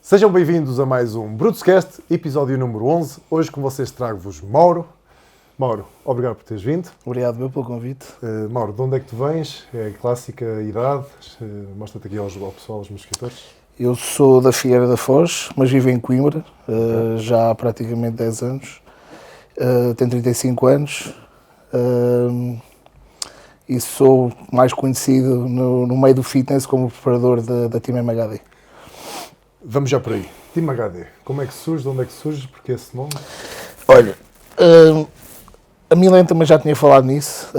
Sejam bem-vindos a mais um Brutuscast, episódio número 11. Hoje com vocês trago-vos Mauro. Mauro, obrigado por teres vindo. Obrigado eu pelo convite. Mauro, de onde é que tu vens? É a clássica idade? Mostra-te aqui ao pessoal, aos meus escritores. Eu sou da Figueira da Foz, mas vivo em Coimbra, já há praticamente 10 anos. Tenho 35 anos e sou mais conhecido no meio do fitness como preparador da Team MHD. Vamos já por aí. Team HD, como é que surge? De onde é que surge? Porquê esse nome? Olha, a Milena também já tinha falado nisso.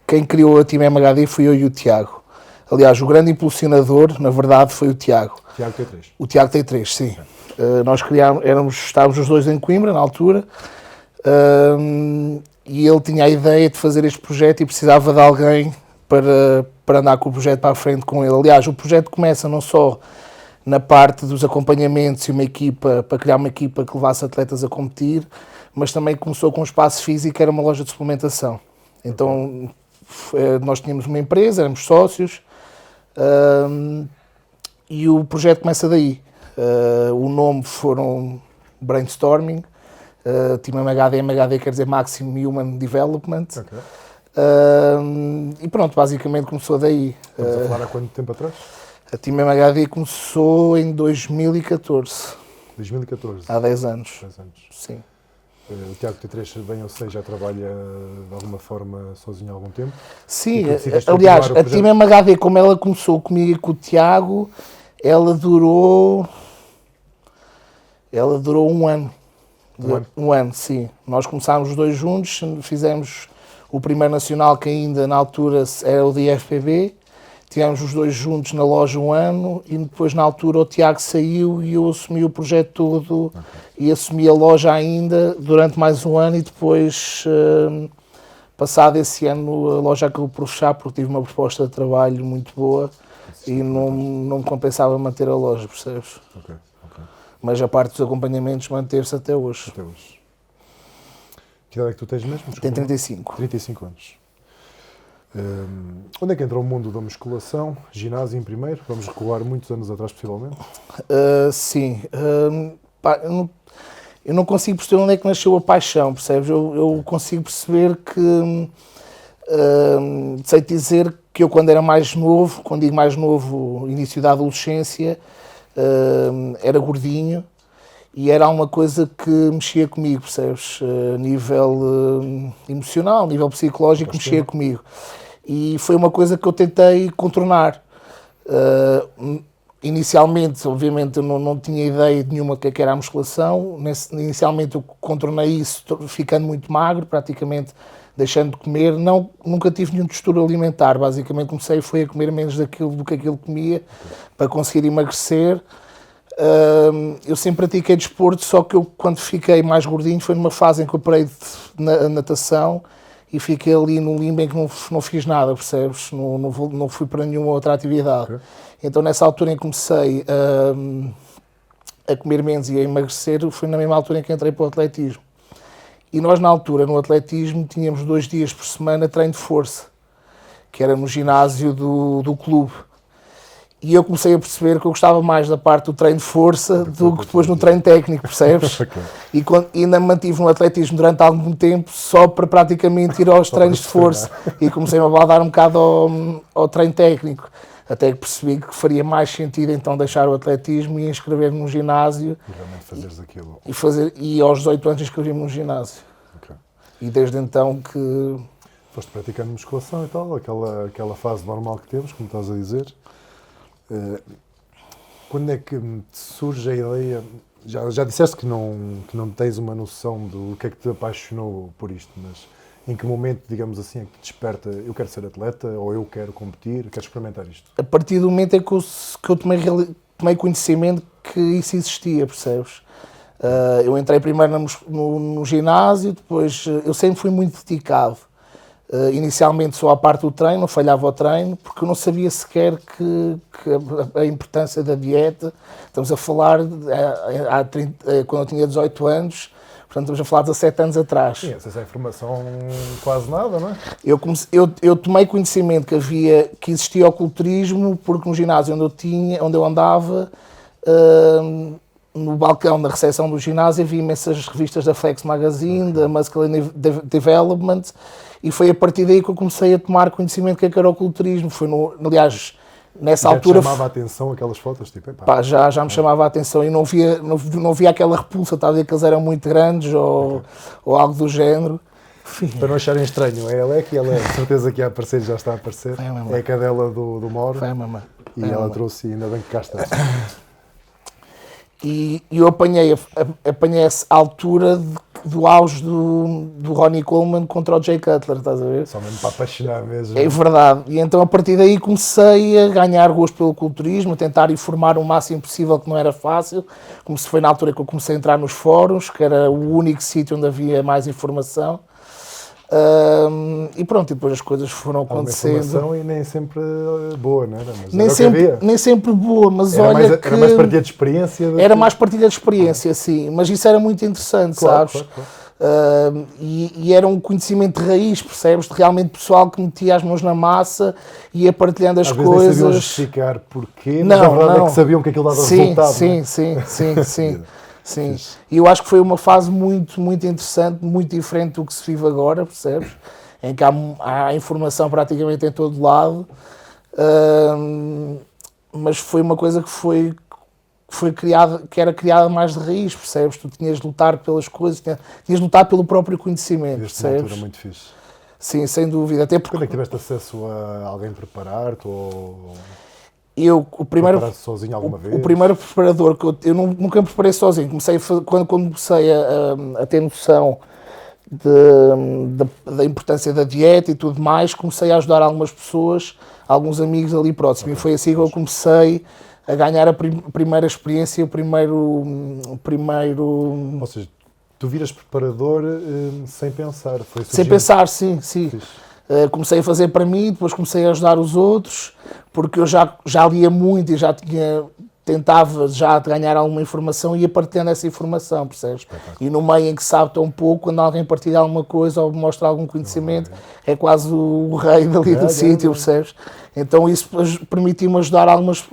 Quem criou a Team MHD fui eu e o Tiago. Aliás, o grande impulsionador, na verdade, foi o Tiago. Tiago T3. O Tiago T3, sim. Nós estávamos os dois em Coimbra, na altura, e ele tinha a ideia de fazer este projeto e precisava de alguém para andar com o projeto para a frente com ele. Aliás, o projeto começa não só na parte dos acompanhamentos e uma equipa, para criar uma equipa que levasse atletas a competir, mas também começou com um espaço físico, era uma loja de suplementação. Então, nós tínhamos uma empresa, éramos sócios, e o projeto começa daí. O nome foram brainstorming, Team MHD quer dizer Maximum Human Development. Okay. E pronto, basicamente começou daí. Estamos a falar há quanto tempo atrás? A Team MHD começou em 2014. 2014. Há 10 anos. 10 anos. Sim. O Tiago T3, bem eu sei, já trabalha de alguma forma sozinho há algum tempo? Sim, aliás, a Team MHD, como ela começou comigo e com o Tiago, ela durou um ano. Um ano, sim. Nós começámos os dois juntos, fizemos o primeiro nacional, que ainda na altura era o de IFPB. Tivemos os dois juntos na loja um ano e depois na altura o Tiago saiu e eu assumi o projeto todo e assumi a loja ainda durante mais um ano e depois, passado esse ano, a loja acabou por fechar porque tive uma proposta de trabalho muito boa e não me compensava manter a loja, percebes? Ok. Mas a parte dos acompanhamentos manteve-se até hoje. Até hoje. Que idade é que tu tens mesmo? Tem 35. 35 anos. Onde é que entra o mundo da musculação? Ginásio em primeiro? Vamos recuar muitos anos atrás, possivelmente? Sim. Eu não consigo perceber onde é que nasceu a paixão, percebes? Eu consigo perceber que... sei dizer que eu, quando era mais novo, quando digo mais novo, início da adolescência, era gordinho e era uma coisa que mexia comigo, percebes? A nível emocional, a nível psicológico, mexia comigo. E foi uma coisa que eu tentei contornar. Inicialmente, obviamente, eu não tinha ideia nenhuma do que era a musculação. Inicialmente eu contornei isso ficando muito magro, praticamente deixando de comer. Nunca tive nenhum distúrbio alimentar. Basicamente comecei a comer menos do que aquilo que comia para conseguir emagrecer. Eu sempre pratiquei desporto, só que eu, quando fiquei mais gordinho, foi numa fase em que eu parei na natação e fiquei ali no limbo em que não fiz nada, percebes? Não fui para nenhuma outra atividade. Okay. Então, nessa altura em que comecei a comer menos e a emagrecer, foi na mesma altura em que entrei para o atletismo. E nós, na altura, no atletismo, tínhamos 2 dias por semana treino de força, que era no ginásio do clube. E eu comecei a perceber que eu gostava mais da parte do treino de força do que depois no treino técnico, percebes? Okay. E ainda me mantive no atletismo durante algum tempo só para praticamente ir aos treinos de força. E comecei-me a baldar um bocado ao treino técnico. Até que percebi que faria mais sentido então deixar o atletismo e inscrever-me num ginásio. E realmente fazeres aquilo. E aos 18 anos inscrevi-me num ginásio. Okay. E desde então que... Foste praticando musculação e tal, aquela fase normal que temos, como estás a dizer. Quando é que te surge a ideia, já disseste que não tens uma noção do que é que te apaixonou por isto, mas em que momento, digamos assim, é que te desperta, eu quero ser atleta, ou eu quero competir, quero experimentar isto? A partir do momento em que eu tomei conhecimento que isso existia, percebes? Eu entrei primeiro no ginásio, depois eu sempre fui muito dedicado. Inicialmente só à parte do treino, não falhava o treino, porque eu não sabia sequer que a importância da dieta. Estamos a falar, quando eu tinha 18 anos, portanto estamos a falar de 17 anos atrás. Sim, essa informação quase nada, não é? Eu tomei conhecimento que existia o culturismo, porque no ginásio onde eu andava, no balcão da recepção do ginásio havia imensas revistas da Flex Magazine, da Masculine Development, e foi a partir daí que eu comecei a tomar conhecimento do que era o culturismo. Foi aliás, nessa altura... chamava a atenção aquelas fotos? Tipo, já me chamava a atenção e não via aquela repulsa, estava a ver que eles eram muito grandes ou algo do género. Para não acharem estranho, é a Alec e ela é certeza que ia aparecer, já está a aparecer. É a cadela do Mauro. Foi a mamãe. E ela trouxe, ainda bem que cá está. E eu apanhei essa altura do auge do Ronnie Coleman contra o Jay Cutler, estás a ver? Só mesmo para apaixonar mesmo. É verdade. E então a partir daí comecei a ganhar gosto pelo culturismo, a tentar informar o máximo possível, que não era fácil. Como se foi na altura que eu comecei a entrar nos fóruns, que era o único sítio onde havia mais informação. E pronto, e depois as coisas foram acontecendo. Informação e nem sempre boa, não era? Mas nem sempre boa, mas era olha mais, que... Era mais partilha de experiência? Era mais partilha de experiência, sim. Mas isso era muito interessante, claro, sabes? Claro. E era um conhecimento de raiz, percebes? De realmente pessoal que metia as mãos na massa e ia partilhando as coisas. Às vezes nem sabiam justificar porquê, mas a verdade é que sabiam que aquilo dava resultado. Sim. Sim, e eu acho que foi uma fase muito, muito interessante, muito diferente do que se vive agora, percebes? Em que há informação praticamente em todo lado, mas foi uma coisa que foi criada, que era criada mais de raiz, percebes? Tu tinhas de lutar pelas coisas, tinhas de lutar pelo próprio conhecimento, percebes? Uma altura muito fixe. Sim, sem dúvida. Até porque... Quando é que tiveste acesso a alguém preparar-te ou... O primeiro sozinho alguma vez? O primeiro preparador que eu nunca me preparei sozinho. Quando comecei a ter noção da importância da dieta e tudo mais, comecei a ajudar algumas pessoas, alguns amigos ali próximos. E foi assim que eu comecei a ganhar a primeira experiência, o primeiro... Ou seja, tu viras preparador sem pensar? Foi sem pensar, sim. Comecei a fazer para mim, depois comecei a ajudar os outros, porque eu já lia muito e tentava já ganhar alguma informação e ia partilhando essa informação, percebes? E no meio em que sabe tão pouco, quando alguém partilha alguma coisa ou mostra algum conhecimento, é quase o rei dali do sítio, percebes? Então isso permitiu-me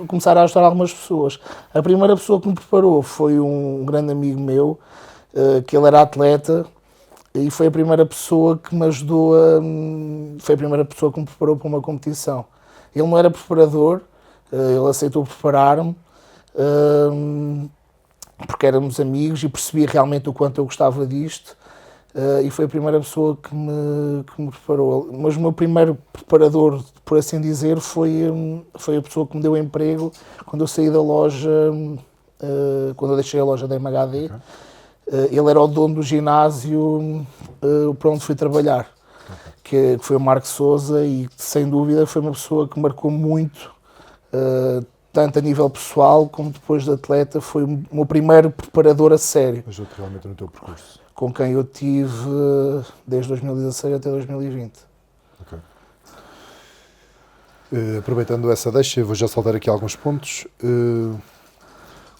começar a ajudar algumas pessoas. A primeira pessoa que me preparou foi um grande amigo meu, que ele era atleta, e foi a primeira pessoa que me ajudou foi a primeira pessoa que me preparou para uma competição. Ele não era preparador, ele aceitou preparar-me, porque éramos amigos e percebia realmente o quanto eu gostava disto, e foi a primeira pessoa que me preparou. Mas o meu primeiro preparador, por assim dizer, foi a pessoa que me deu emprego quando eu saí da loja, quando eu deixei a loja da MHD. Okay. Ele era o dono do ginásio para onde fui trabalhar, que foi o Marco Sousa, e sem dúvida foi uma pessoa que marcou muito, tanto a nível pessoal como depois de atleta. Foi o meu primeiro preparador a sério. Ajudou-te realmente no teu percurso? Com quem eu tive desde 2016 até 2020. Ok. Aproveitando essa deixa, eu vou já saltar aqui alguns pontos.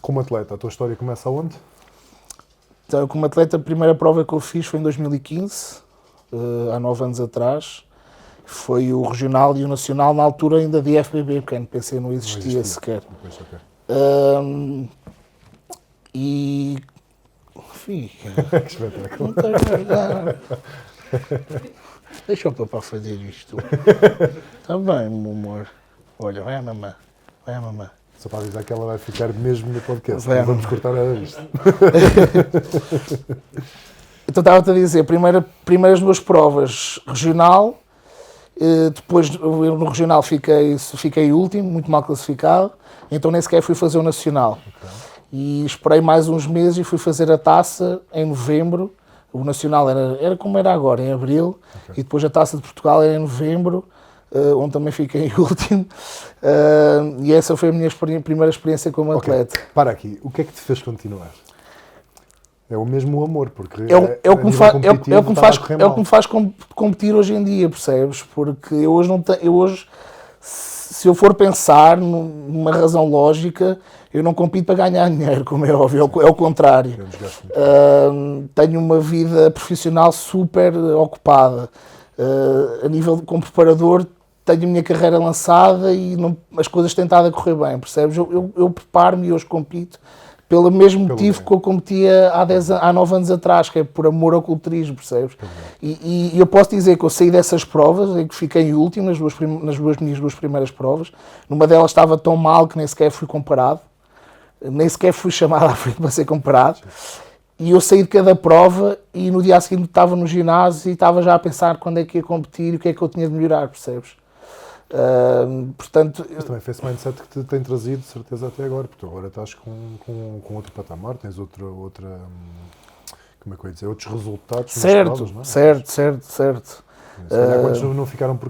Como atleta, a tua história começa aonde? Então, como atleta, a primeira prova que eu fiz foi em 2015, há 9 anos atrás. Foi o regional e o nacional, na altura ainda de FBB, porque a NPC não existia sequer. E... Enfim... Que espetáculo! Deixa o papai fazer isto. Está bem, meu amor. Olha, vai a mamãe. Só para avisar que ela vai ficar mesmo no podcast. Não vamos cortar nada disto. Então estava-te a dizer, primeiras duas provas, regional, depois eu no regional fiquei último, muito mal classificado, então nem sequer fui fazer o nacional. Okay. E esperei mais uns meses e fui fazer a taça em novembro. O nacional era como era agora, em abril, okay. E depois a taça de Portugal era em novembro, onde também fiquei em último, e essa foi a minha primeira experiência como atleta. Para aqui, o que é que te fez continuar? É o mesmo amor, porque é o que me faz competir hoje em dia, percebes? Porque eu hoje, se eu for pensar numa razão lógica, eu não compito para ganhar dinheiro, como é óbvio, é o contrário. Tenho uma vida profissional super ocupada. A nível como preparador, tenho a minha carreira lançada e as coisas têm estado a correr bem, percebes? Eu preparo-me e hoje compito pelo mesmo motivo que eu competia há 9 anos atrás, que é por amor ao culturismo, percebes? E eu posso dizer que eu saí dessas provas, em que fiquei em último nas minhas duas primeiras provas. Numa delas estava tão mal que nem sequer fui comparado, nem sequer fui chamado à frente para ser comparado. E eu saí de cada prova e no dia seguinte estava no ginásio e estava já a pensar quando é que ia competir e o que é que eu tinha de melhorar, percebes? Portanto, mas também foi esse mindset que te tem trazido, de certeza, até agora, porque tu agora estás com outro patamar, tens outra como é que eu ia dizer, outros resultados. Certo, não é? certo. Se calhar quantos não ficaram por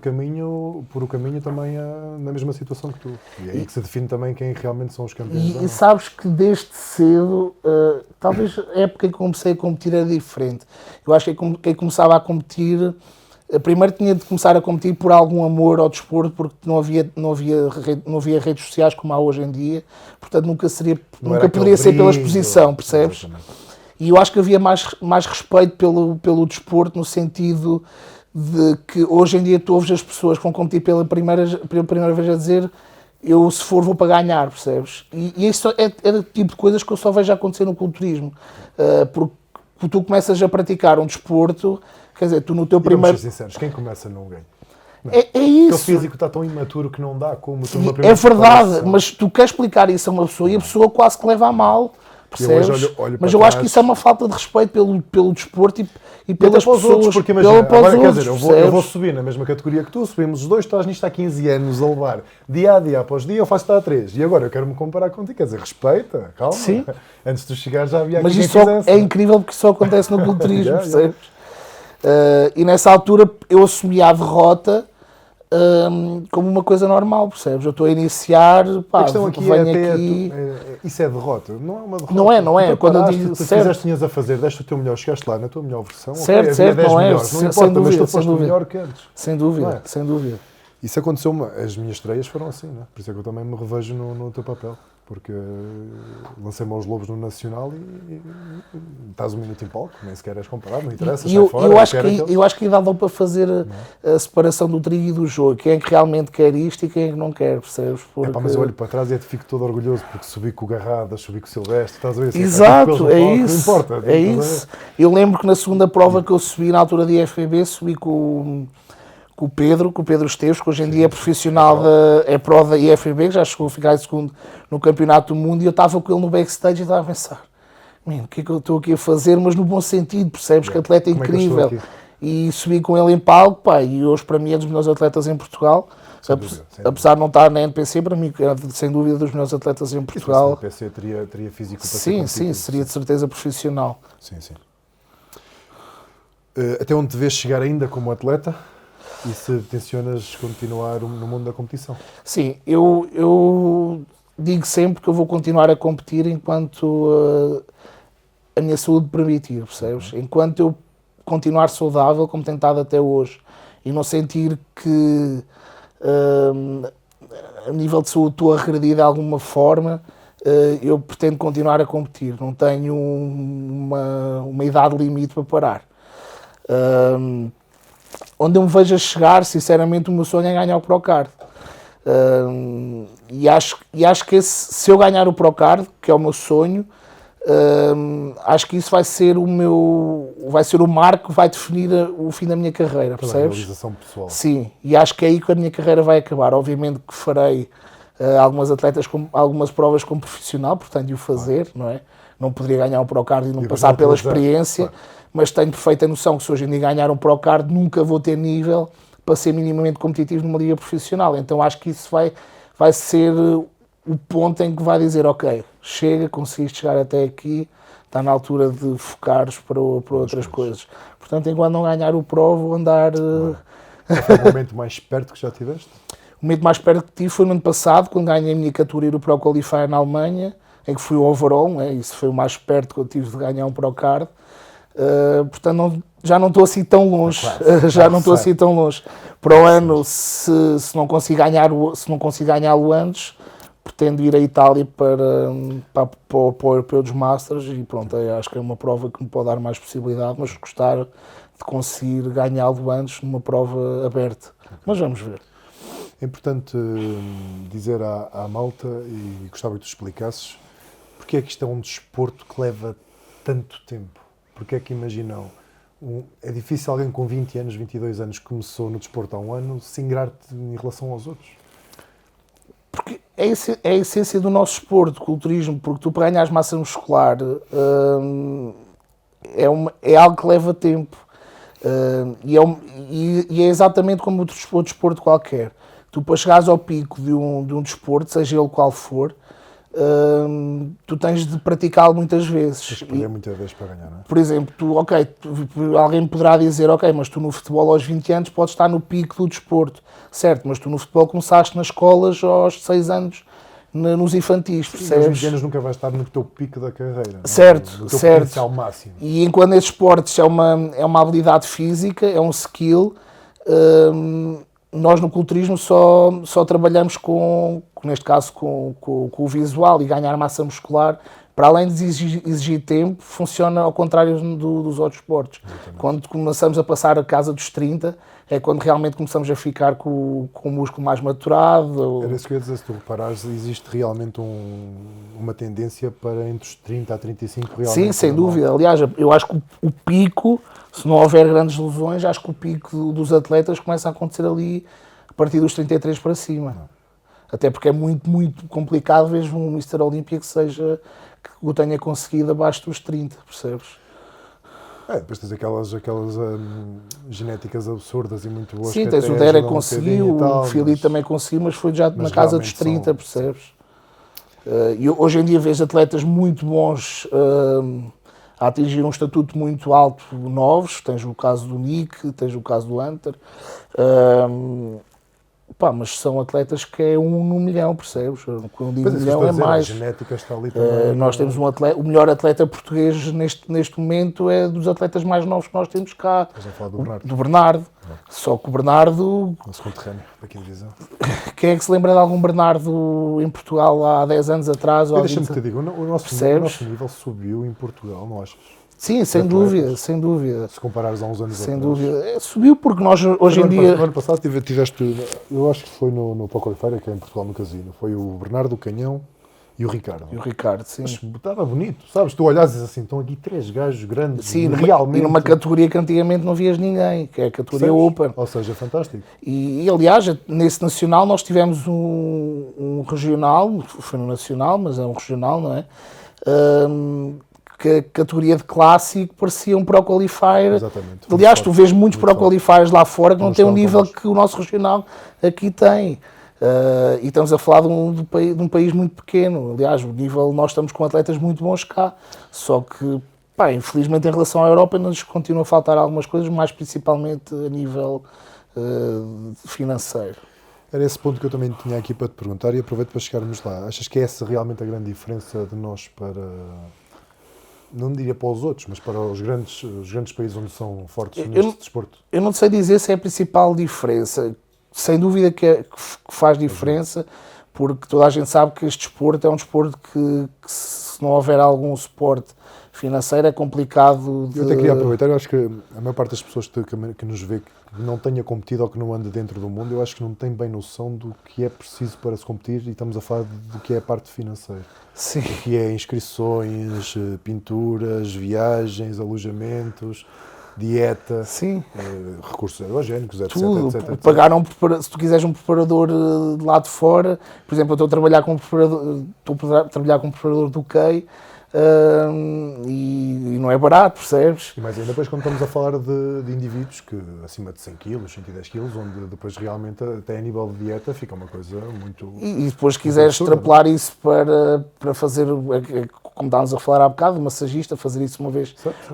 o caminho também na mesma situação que tu. E é aí que se define também quem realmente são os campeões. E sabes que desde cedo, talvez a época em que comecei a competir era diferente. Eu acho que quem começava a competir, primeiro tinha de começar a competir por algum amor ao desporto, porque não havia redes sociais como há hoje em dia, portanto nunca poderia ser pela exposição, percebes? Exatamente. E eu acho que havia mais respeito pelo desporto, no sentido de que hoje em dia tu ouves as pessoas que vão competir pela primeira vez a dizer eu, se for, vou para ganhar, percebes? E isso é o tipo de coisas que eu só vejo acontecer no culturismo. Porque tu começas a praticar um desporto, quer dizer, tu no teu primeiro... Vamos ser sinceros, quem começa não ganha. Não. É isso. O físico está tão imaturo que não dá como tu numa É primeira verdade, preparação. mas tu queres explicar isso a uma pessoa e a pessoa quase que leva a mal. Percebes? Olho mas eu acho que isso é uma falta de respeito pelo desporto e pelas pessoas. Outros, porque imagina, agora, quer dizer, eu vou subir na mesma categoria que tu, subimos os dois, estás nisto há 15 anos a levar dia a dia após dia, eu faço-te há 3. E agora eu quero-me comparar contigo, quer dizer, respeita, calma. Sim. Antes de tu chegar já havia mas quem isso quisesse. É incrível porque isso acontece no culturismo, percebes? E nessa altura eu assumi a derrota como uma coisa normal, percebes? Eu estou a iniciar, pá, a questão aqui venho é aqui... isso é derrota, não é uma derrota. Não é. Quando eu digo tu certo. fizeste, tinhas a fazer, deste o teu melhor, chegaste lá na tua melhor versão, certo, okay, certo, não é? Melhores, não importa, mas tu foste o melhor que antes. Sem dúvida, é? sem dúvida. Isso aconteceu, as minhas estreias foram assim, não é? Por isso é que eu também me revejo no teu papel. Porque lancei-me aos lobos no Nacional e estás um minuto em palco, nem sequer és comparado, não interessa, sai fora. Eu acho que ainda dá para fazer a separação do trigo e do jogo. Quem é que realmente quer isto e quem é que não quer, percebes? Porque... mas eu olho para trás e fico todo orgulhoso porque subi com o Garradas, subi com o Silvestre, estás a ver? Exato, é isso. Não importa. É isso. Eu lembro que na segunda prova que eu subi, na altura de IFBB, subi com o Pedro Esteves, que hoje em dia é profissional é pró da IFBB, que já chegou a ficar em segundo no Campeonato do Mundo, e eu estava com ele no backstage e estava a pensar, o que é que eu estou aqui a fazer, mas no bom sentido, percebes, que atleta é incrível. E subi com ele em palco, pá, e hoje para mim é dos melhores atletas em Portugal, apesar de não estar na NPC, para mim é sem dúvida dos melhores atletas em Portugal. Se a NPC teria físico para ser Sim, seria de certeza profissional. Sim. Até onde te vês chegar ainda como atleta? E se tencionas continuar no mundo da competição? Sim, eu digo sempre que eu vou continuar a competir enquanto a minha saúde permitir, percebes? Enquanto eu continuar saudável, como tenho estado até hoje, e não sentir que a nível de saúde estou a regredir de alguma forma, eu pretendo continuar a competir. Não tenho uma idade limite para parar. Onde eu me vejo a chegar, sinceramente, o meu sonho é ganhar o Procard. E acho que se eu ganhar o Procard, que é o meu sonho, acho que isso vai ser o marco que vai definir o fim da minha carreira, percebes? Pela realização pessoal. Sim, e acho que é aí que a minha carreira vai acabar. Obviamente que farei algumas provas como profissional, portanto, de o fazer, não é? Não poderia ganhar um Procard e não passar pela experiência. Mas tenho perfeita noção que se hoje em dia ganhar um Procard nunca vou ter nível para ser minimamente competitivo numa liga profissional. Então acho que isso vai ser o ponto em que vai dizer, ok, chega, conseguiste chegar até aqui, está na altura de focares para outras coisas. Portanto, enquanto não ganhar o Pro, vou andar... Foi o momento mais perto que já tiveste? O momento mais perto que tive foi no ano passado, quando ganhei a minha categoria do Pro Qualifier na Alemanha, em que fui o overall, isso foi o mais perto que eu tive de ganhar um Procard. Portanto, já não estou assim tão longe. Estou assim tão longe. Para o ano, se não consigo ganhá-lo antes, pretendo ir à Itália para o Europeu dos Masters e pronto, acho que é uma prova que me pode dar mais possibilidade, mas gostar de conseguir ganhá-lo antes numa prova aberta. Mas vamos ver. É importante dizer à malta, e gostava que tu explicasses, porque é que isto é um desporto que leva tanto tempo? Porque é que imaginam, é difícil alguém com 20 anos, 22 anos, que começou no desporto há um ano, se ingrar-te em relação aos outros? Porque é a essência do nosso desporto, do culturismo, porque tu para ganhares massa muscular é algo que leva tempo. E é exatamente como outro desporto qualquer. Tu para chegares ao pico de um desporto, seja ele qual for, tu tens de praticá-lo muitas vezes. Tens de perder muitas vezes para ganhar, não é? Por exemplo, alguém me poderá dizer, ok, mas tu no futebol aos 20 anos podes estar no pico do desporto, certo, mas tu no futebol começaste nas escolas aos 6 anos, nos infantis, percebes? Aos 20 anos nunca vais estar no teu pico da carreira, certo, no teu certo. potencial máximo. E enquanto nesses esportes é uma habilidade física, é um skill, nós no culturismo só trabalhamos neste caso, com o visual e ganhar massa muscular. Para além de exigir tempo, funciona ao contrário dos outros esportes. Exatamente. Quando começamos a passar a casa dos 30, é quando realmente começamos a ficar com o músculo mais maturado. Era isso que eu ia dizer, se tu reparares, existe realmente uma tendência para entre os 30 a 35 realmente. Sim, sem dúvida. Aliás, eu acho que o pico, se não houver grandes lesões, acho que o pico dos atletas começa a acontecer ali a partir dos 33 para cima. Não. Até porque é muito, muito complicado ver um Mr. Olímpia que o tenha conseguido abaixo dos 30, percebes? Depois tens aquelas genéticas absurdas e muito boas. Sim, tens o Derek conseguiu, o Filipe também conseguiu, mas foi já na casa dos 30, percebes? E hoje em dia vês atletas muito bons a atingir um estatuto muito alto, novos. Tens o caso do Nick, tens o caso do Hunter. Mas são atletas que é 1 no milhão, percebes? Quando digo milhão é mais. A genética está ali também. Nós temos o melhor atleta português neste momento é dos atletas mais novos que nós temos cá. Estás a falar do Bernardo. Do Bernardo. Só que o Bernardo... Nosso conterrâneo, daqui de divisão. Quem é que se lembra de algum Bernardo em Portugal há 10 anos atrás? Deixa-me te dizer, o nosso nível subiu em Portugal, não achas? Sim, sem dúvida, sem dúvida. Se comparares a uns anos sem atrás. dúvida. Subiu porque nós hoje em dia... No ano passado tiveste, eu acho que foi no Poker Feira, que é em Portugal, no casino, foi o Bernardo, o Canhão e o Ricardo. E o Ricardo, sim. Mas estava bonito, sabes? Tu olhas assim, estão aqui 3 gajos grandes, sim, realmente... E numa categoria que antigamente não vias ninguém, que é a categoria Open. Ou seja, fantástico. E aliás, nesse nacional nós tivemos um regional, foi no nacional, mas é um regional, não é? Que a categoria de clássico parecia um Pro Qualifier. Exatamente. Aliás, tu vês muitos Pro Qualifiers lá fora que não têm o nível que o nosso regional aqui tem. E estamos a falar de um país muito pequeno. Aliás, nós estamos com atletas muito bons cá. Só que, infelizmente, em relação à Europa, nos continua a faltar algumas coisas, mais principalmente a nível financeiro. Era esse ponto que eu também tinha aqui para te perguntar e aproveito para chegarmos lá. Achas que é essa realmente a grande diferença de nós para... Não diria para os outros, mas para os grandes países onde são fortes neste desporto? Eu não sei dizer se é a principal diferença. Sem dúvida que faz diferença, porque toda a gente sabe que este desporto é um desporto que se não houver algum suporte financeiro é complicado de... Eu até queria aproveitar, eu acho que a maior parte das pessoas que nos vê que não tenha competido ou que não anda dentro do mundo, eu acho que não tem bem noção do que é preciso para se competir, e estamos a falar do que é a parte financeira. Sim. O que é inscrições, pinturas, viagens, alojamentos, dieta, sim. Recursos aerogénicos, etc. Tudo. etc. Pagar se tu quiseres um preparador de lá de fora, por exemplo, eu estou a trabalhar com um preparador do CAI, e não é barato, percebes? E mais ainda depois quando estamos a falar de indivíduos que acima de 100 kg, 110 kg, onde depois realmente até a nível de dieta fica uma coisa muito... E depois quiseres extrapolar isso para fazer, como estávamos a falar há bocado, massagista, fazer isso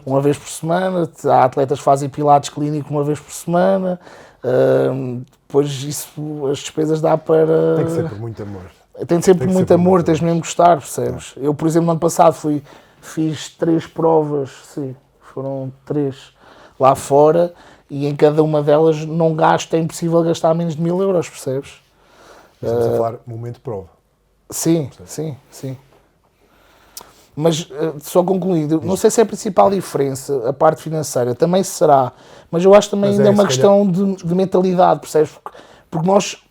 uma vez por semana. Há atletas que fazem pilates clínico uma vez por semana. Depois isso, as despesas dá para... Tem que ser por muito amor. Tem de ser por muito amor, tens mesmo de gostar, percebes? Eu, por exemplo, no ano passado fiz 3 provas, sim, foram 3 lá fora, e em cada uma delas é impossível gastar menos de 1000 euros, percebes? Estamos a falar momento de prova. Sim, sim, sim. Mas, só concluindo, não sei se é a principal diferença, a parte financeira, também será, mas eu acho que também ainda é uma questão de mentalidade, percebes? Porque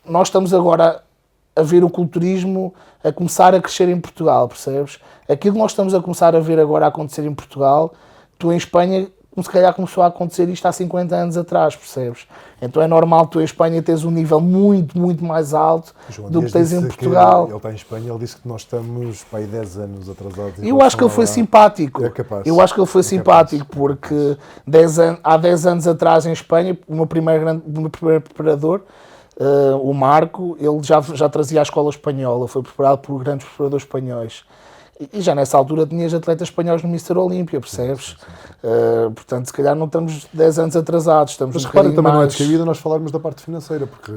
nós estamos agora a ver o culturismo a começar a crescer em Portugal, percebes? Aquilo que nós estamos a começar a ver agora a acontecer em Portugal, tu em Espanha, se calhar começou a acontecer isto há 50 anos atrás, percebes? Então é normal tu em Espanha teres um nível muito, muito mais alto do que tens em Portugal. Ele está em Espanha, ele disse que nós estamos para aí 10 anos atrasados. Eu acho que ele foi simpático. É capaz. Eu acho que ele foi simpático, porque há 10 anos atrás em Espanha, o meu primeiro preparador, o Marco, ele já trazia a escola espanhola, foi preparado por grandes preparadores espanhóis. E já nessa altura tinhas atletas espanhóis no Mr. Olímpia, percebes? Portanto, se calhar não estamos 10 anos atrasados, estamos Mas um repara, bocadinho também não é mais... descabido nós falarmos da parte financeira, porque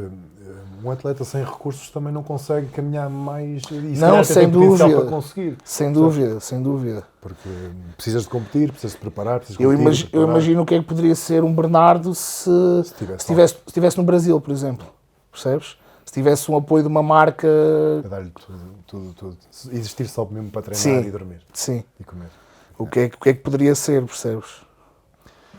um atleta sem recursos também não consegue caminhar mais e Não, sem dúvida, para conseguir. sem dúvida, sem dúvida. Porque precisas de competir, precisas de preparar, precisas de Eu competir, eu imagino o que é que poderia ser um Bernardo se estivesse no Brasil, por exemplo, percebes? Se tivesse um apoio de uma marca... A dar-lhe tudo. Existir só mesmo para treinar Sim, e dormir. Sim. E comer. O que é que poderia ser, percebes?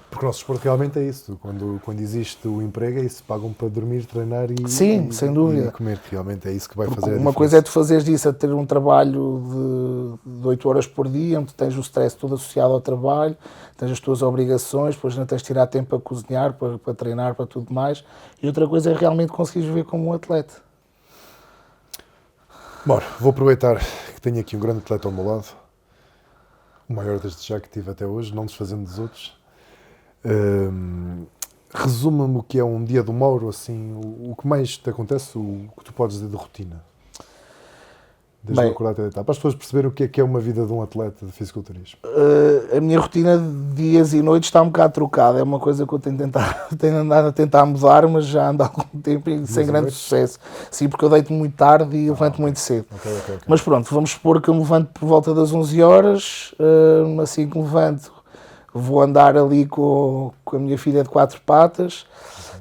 Porque o nosso desporto realmente é isso. Quando existe o emprego, é isso. Pagam para dormir, treinar Sim, sem dúvida. E comer. Realmente é isso que vai Porque fazer a uma diferença. coisa é tu fazeres disso, a ter um trabalho de 8 horas por dia, onde tens o stress todo associado ao trabalho, tens as tuas obrigações, depois não tens de tirar tempo para cozinhar, para treinar, para tudo mais. E outra coisa é realmente conseguires viver como um atleta. Bora, vou aproveitar que tenho aqui um grande atleta ao meu lado. O maior desde já que tive até hoje, não desfazendo dos outros. Resuma-me o que é um dia do Mauro, assim, o que mais te acontece, o que tu podes dizer de rotina. Desde o acordar até deitar. Para as pessoas perceberem o que é uma vida de um atleta de fisiculturismo. A minha rotina de dias e noites está um bocado trocada. É uma coisa que eu tenho andado a tentar mudar, mas já ando há algum tempo e sem grande sucesso. Sim, porque eu deito muito tarde e levanto muito cedo. Okay. Mas pronto, vamos supor que eu me levanto por volta das 11 horas. Assim que me levanto, vou andar ali com a minha filha de 4 patas.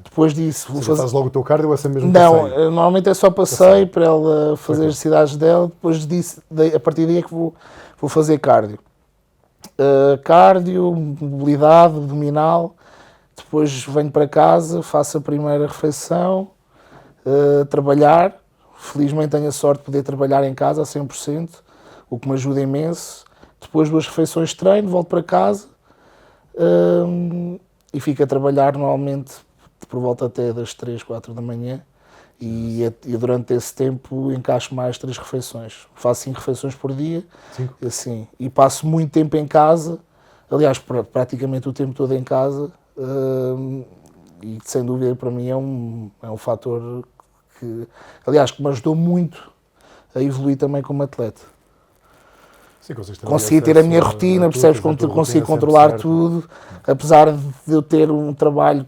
Depois disso vou fazer... Fazes logo o teu cardio ou é mesmo Não, passeio? normalmente é só passeio para ela fazer as necessidades dela. Depois disso, a partir daí é que vou fazer cardio. Cardio, mobilidade, abdominal. Depois venho para casa, faço a primeira refeição, trabalhar. Felizmente tenho a sorte de poder trabalhar em casa a 100%, o que me ajuda imenso. Depois 2 refeições de treino, volto para casa e fico a trabalhar normalmente por volta até das 3, 4 da manhã e durante esse tempo encaixo mais 3 refeições. Faço 5 refeições por dia, 5? Assim, e passo muito tempo em casa, aliás, praticamente o tempo todo em casa, e sem dúvida para mim é um fator que, aliás, que me ajudou muito a evoluir também como atleta. Sim, consegui ter a minha rotina, percebes? Consegui controlar tudo, apesar de eu ter um trabalho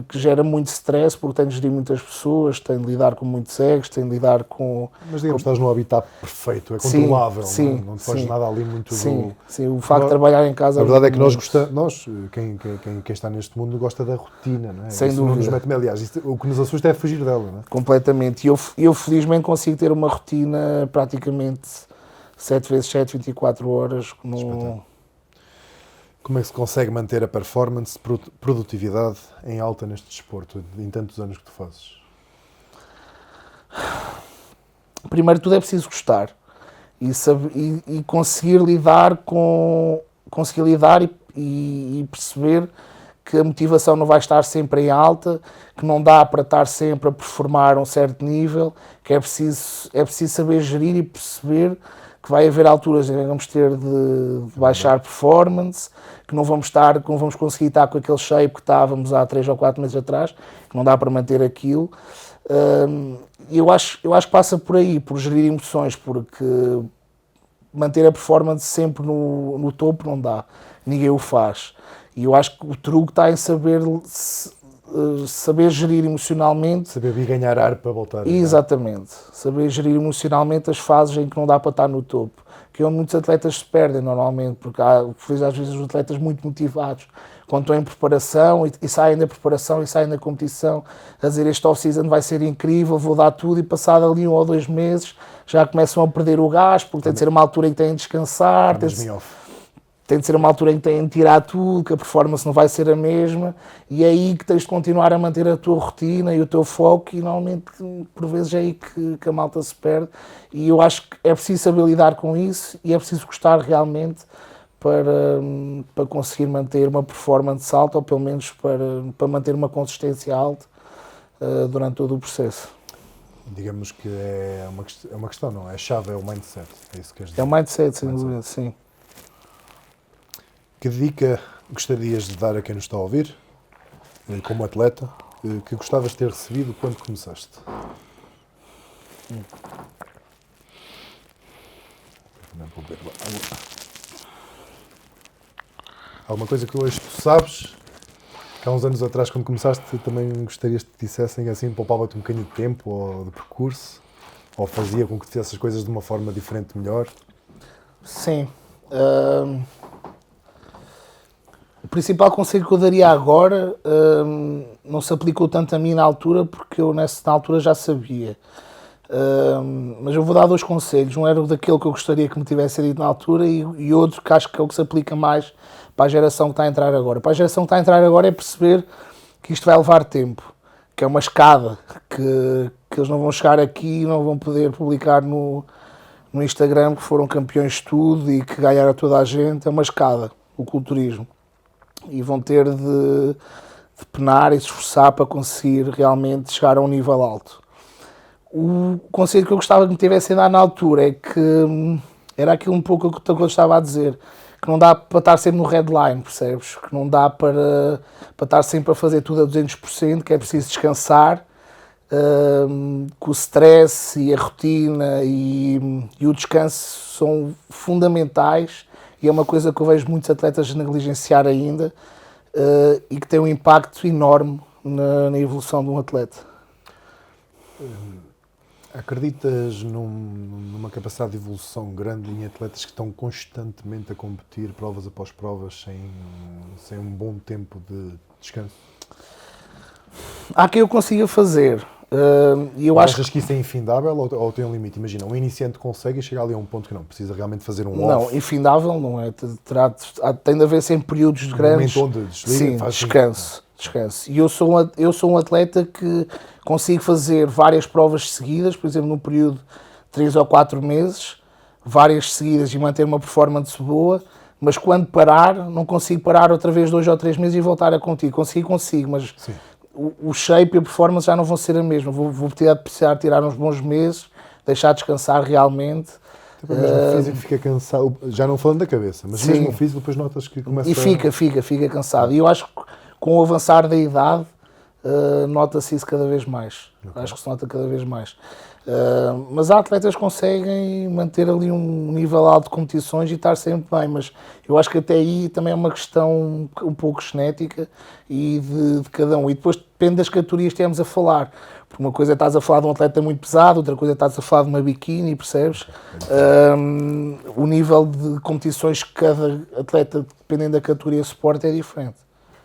que gera muito stress, porque tenho de gerir muitas pessoas, tenho de lidar com muitos egos, tenho de lidar com... Mas digamos que estás num habitat perfeito, é controlável, sim, não te foges nada ali muito sim, o facto de trabalhar em casa... A verdade é que nós gostamos, quem está neste mundo gosta da rotina, não é? Sem dúvida. Não nos mete, aliás, o que nos assusta é fugir dela, não é? Completamente, e eu felizmente consigo ter uma rotina praticamente 7 vezes 7, 24 horas. Como é que se consegue manter a performance, produtividade em alta neste desporto, em tantos anos que tu fazes? Primeiro tudo é preciso gostar e conseguir lidar e perceber que a motivação não vai estar sempre em alta, que não dá para estar sempre a performar a um certo nível, que é preciso saber gerir e perceber que vai haver alturas em que vamos ter de baixar performance, que não vamos conseguir estar com aquele shape que estávamos há 3 ou 4 meses atrás, que não dá para manter aquilo. Eu acho que passa por aí, por gerir emoções, porque manter a performance sempre no topo não dá, ninguém o faz. E eu acho que o truque está em saber gerir emocionalmente. Saber ganhar ar para voltar. Exatamente. Saber gerir emocionalmente as fases em que não dá para estar no topo. Que é onde muitos atletas se perdem normalmente, porque há às vezes os atletas muito motivados, quando estão em preparação e saem da preparação e saem da competição, a dizer este off-season vai ser incrível, vou dar tudo, e passado ali 1 ou 2 meses já começam a perder o gás, porque tem de ser uma altura em que têm de descansar. tem de ser uma altura em que têm de tirar tudo, que a performance não vai ser a mesma, e é aí que tens de continuar a manter a tua rotina e o teu foco, e normalmente, por vezes, é aí que a malta se perde. E eu acho que é preciso saber lidar com isso, e é preciso gostar realmente para conseguir manter uma performance alta, ou pelo menos para manter uma consistência alta durante todo o processo. Digamos que é uma questão, não é? A chave é o mindset, é isso que queres dizer? É o mindset, sem dúvida, sim. Que dica gostarias de dar a quem nos está a ouvir, como atleta, que gostavas de ter recebido quando começaste? Alguma coisa que hoje tu sabes, que há uns anos atrás, quando começaste, também gostarias que te dissessem, assim, poupava-te um bocadinho de tempo ou de percurso, ou fazia com que fizesse as coisas de uma forma diferente, melhor? Sim. O principal conselho que eu daria agora não se aplicou tanto a mim na altura, porque eu na altura já sabia. Mas eu vou dar 2 conselhos. Um era daquele que eu gostaria que me tivesse dito na altura e outro que acho que é o que se aplica mais para a geração que está a entrar agora. Para a geração que está a entrar agora é perceber que isto vai levar tempo, que é uma escada, que eles não vão chegar aqui e não vão poder publicar no Instagram que foram campeões de tudo e que ganharam toda a gente. É uma escada, o culturismo. E vão ter de penar e se esforçar para conseguir realmente chegar a um nível alto. O conselho que eu gostava que me tivessem dado na altura é que era aquilo um pouco que eu estava a dizer, que não dá para estar sempre no headline, percebes? Que não dá para estar sempre a fazer tudo a 200%, que é preciso descansar, que o stress e a rotina e o descanso são fundamentais. E é uma coisa que eu vejo muitos atletas negligenciar ainda e que tem um impacto enorme na evolução de um atleta. Acreditas numa capacidade de evolução grande em atletas que estão constantemente a competir provas após provas sem um bom tempo de descanso? Há quem eu consiga fazer. E eu achas acho que isso é infindável ou tem um limite? Imagina, um iniciante consegue chegar ali a um ponto que não precisa realmente fazer um Não, off. infindável não é. Tem de haver sempre períodos grandes. Um momento onde desliga, sim, descanso. E eu sou um atleta que consigo fazer várias provas seguidas, por exemplo, num período de 3 ou 4 meses, várias seguidas e manter uma performance boa, mas quando parar, não consigo parar outra vez 2 ou 3 meses e voltar a competir. Consigo, mas sim, o shape e a performance já não vão ser a mesma. Vou precisar tirar uns bons meses, deixar descansar realmente. Mesmo o físico fica cansado, já não falando da cabeça, mas sim, mesmo o físico depois notas que começa fica cansado. E eu acho que com o avançar da idade nota-se isso cada vez mais. Okay. Acho que se nota cada vez mais. Mas há atletas que conseguem manter ali um nível alto de competições e estar sempre bem, mas eu acho que até aí também é uma questão um pouco genética e de cada um. E depois depende das categorias que estamos a falar. Porque uma coisa é estás a falar de um atleta muito pesado, outra coisa é estás a falar de uma biquíni, percebes? O nível de competições que cada atleta, dependendo da categoria de suporte, é diferente.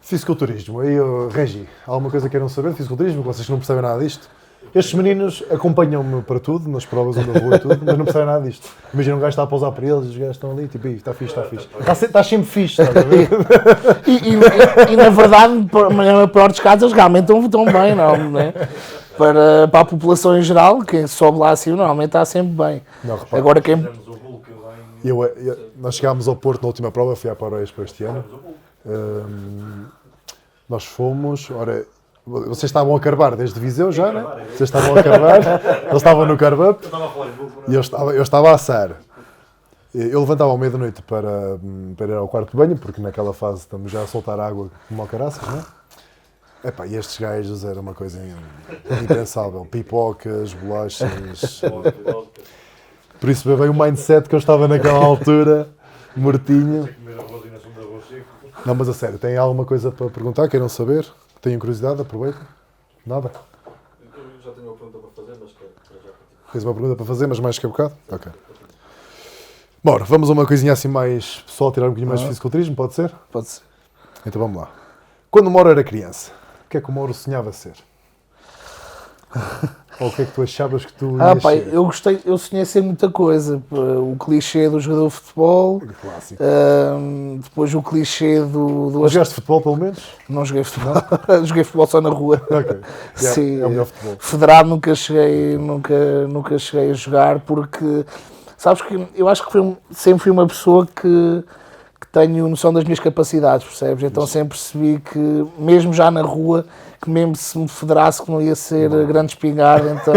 Fisiculturismo, aí Regi, alguma coisa que queiram saber de fisiculturismo? Vocês que não percebem nada disto? Estes meninos acompanham-me para tudo, nas provas onde eu vou e tudo, mas não percebem nada disto. Imagina um gajo está a pousar para eles e os gajos estão ali, tipo, está fixe. Está sempre fixe, estás a ver? E na verdade, na maior dos casos, eles realmente estão bem, não é? Para a população em geral, quem sobe lá acima normalmente está sempre bem. Não, agora quem... Nós chegámos ao Porto na última prova, fui à Paroexpo este ano. Nós fomos, vocês estavam a carbar desde Viseu já, né? Vocês estavam a carbar, eles estavam no carb-up e eu estava a assar. Eu levantava ao meio da noite para ir ao quarto de banho, porque naquela fase estamos já a soltar água como ao caraças, né? Epá, e estes gajos era uma coisa impensável, pipocas, bolachas. Por isso veio o mindset que eu estava naquela altura, mortinho. Não, mas a sério, tem alguma coisa para perguntar? Queiram saber? Tenham curiosidade? Aproveitem. Nada? Eu já tenho uma pergunta para fazer, mas quero já. Tens uma pergunta para fazer, mas mais que a bocado? Ok. Bora, vamos a uma coisinha assim mais pessoal, tirar um bocadinho mais de fisiculturismo, pode ser? Pode ser. Então vamos lá. Quando o Mauro era criança, o que é que o Mauro sonhava ser? Ou o que é que tu achavas que tu Ah, ias pá, ser? eu sonhei ser muita coisa. O clichê do jogador de futebol, Clássico. depois o clichê do Mas jogaste futebol, pelo menos? Não joguei futebol, joguei futebol só na rua. Ok. Sim, É o melhor futebol. federado nunca cheguei a jogar porque, sabes que eu acho que sempre fui uma pessoa que tenho noção das minhas capacidades, percebes? Então sempre percebi que, mesmo já na rua, que mesmo se me federasse que não ia ser grande espingarda, então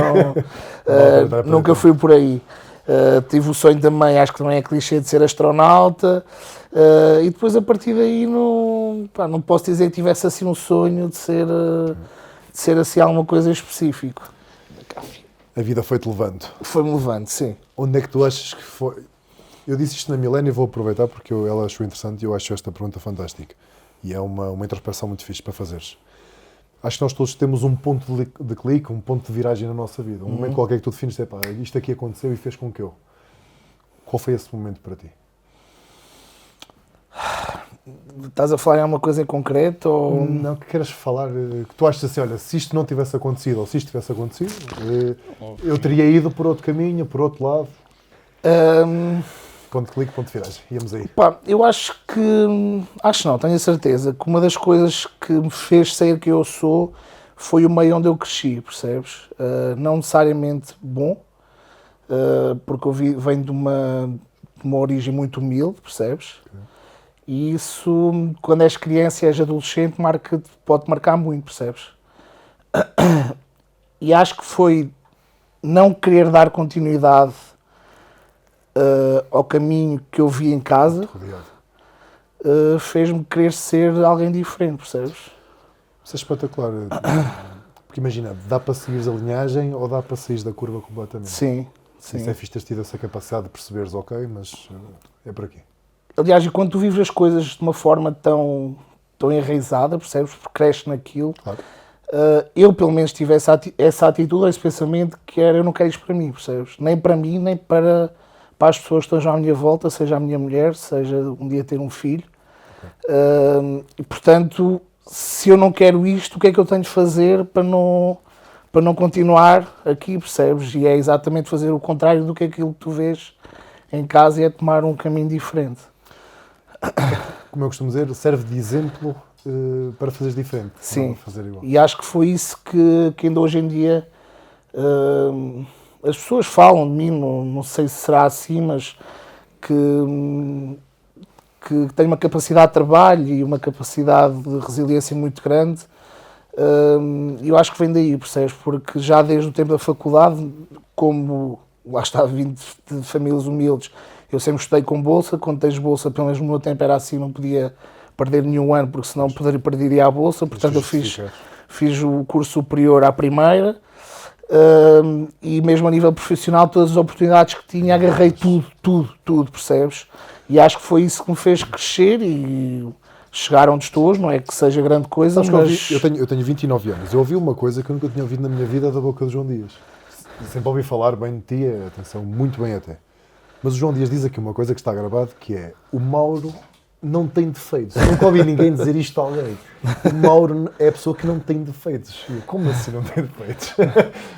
Vale para nunca então. fui por aí. Tive o sonho também, acho que também é clichê, de ser astronauta, e depois a partir daí não posso dizer que tivesse assim um sonho de ser assim alguma coisa em específico. A vida foi-te levando. Foi-me levando, sim. Onde é que tu achas que foi? Eu disse isto na Milena e vou aproveitar porque ela achou interessante e eu acho esta pergunta fantástica. E é uma introspecção muito fixe para fazeres. Acho que nós todos temos um ponto de clique, um ponto de viragem na nossa vida. Um momento qualquer que tu defines, pá, isto aqui aconteceu e fez com que eu. Qual foi esse momento para ti? Estás a falar em alguma coisa em concreto? Ou... Não, que queres falar, que tu achas assim, olha, se isto não tivesse acontecido ou se isto tivesse acontecido, eu teria ido por outro caminho, por outro lado. Ponto de clique, ponto de viragem. Íamos aí. Pá, eu acho não, tenho a certeza que uma das coisas que me fez ser que eu sou foi o meio onde eu cresci, percebes? Não necessariamente bom, porque eu venho de uma origem muito humilde, percebes? E isso, quando és criança e és adolescente, pode marcar muito, percebes? E acho que foi não querer dar continuidade ao caminho que eu vi em casa, fez-me querer ser alguém diferente, percebes? Isso é espetacular. Porque imagina, dá para seguires a linhagem ou dá para sair da curva completamente? Sim, sim. Isso é fixe teres tido essa capacidade de perceberes, ok, mas é por aqui. Aliás, e quando tu vives as coisas de uma forma tão enraizada, percebes? Porque cresces naquilo. Claro. Eu, pelo menos, tive essa atitude, esse pensamento que era, eu não quero isto para mim, percebes? Nem para mim, nem para as pessoas que estão à minha volta, seja a minha mulher, seja um dia ter um filho. Okay. E, portanto, se eu não quero isto, o que é que eu tenho de fazer para não continuar aqui, percebes? E é exatamente fazer o contrário do que aquilo que tu vês em casa e é tomar um caminho diferente. Como eu costumo dizer, serve de exemplo para fazeres diferente. Sim, não fazer igual. E acho que foi isso que ainda hoje em dia as pessoas falam de mim, não sei se será assim, mas que tenho uma capacidade de trabalho e uma capacidade de resiliência muito grande. Eu acho que vem daí, percebes? Porque já desde o tempo da faculdade, como lá está vindo de famílias humildes, eu sempre estudei com bolsa. Quando tens bolsa, pelo menos no meu tempo era assim, não podia perder nenhum ano, porque senão perderia a bolsa. Portanto, eu fiz o curso superior à primeira, e mesmo a nível profissional, todas as oportunidades que tinha, agarrei tudo, percebes? E acho que foi isso que me fez crescer e chegar onde estou hoje. Não é que seja grande coisa, mas... Eu tenho 29 anos. Eu ouvi uma coisa que eu nunca tinha ouvido na minha vida da boca do João Dias. Sempre ouvi falar bem de ti, atenção, muito bem até. Mas o João Dias diz aqui uma coisa que está gravado, que é: o Mauro não tem defeitos. Eu nunca ouvi ninguém dizer isto a alguém. O Mauro é a pessoa que não tem defeitos. Como assim não tem defeitos?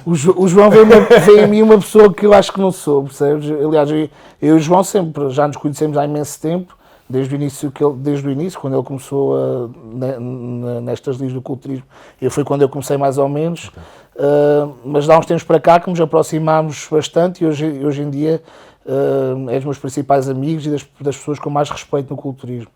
O João vê em mim uma pessoa que eu acho que não sou, percebes? Aliás, eu e o João sempre, já nos conhecemos há imenso tempo, desde o início, quando ele começou nestas lides do culturismo. Foi quando eu comecei mais ou menos. Okay. Mas há uns tempos para cá que nos aproximámos bastante e hoje em dia é dos meus principais amigos e das pessoas com mais respeito no culturismo.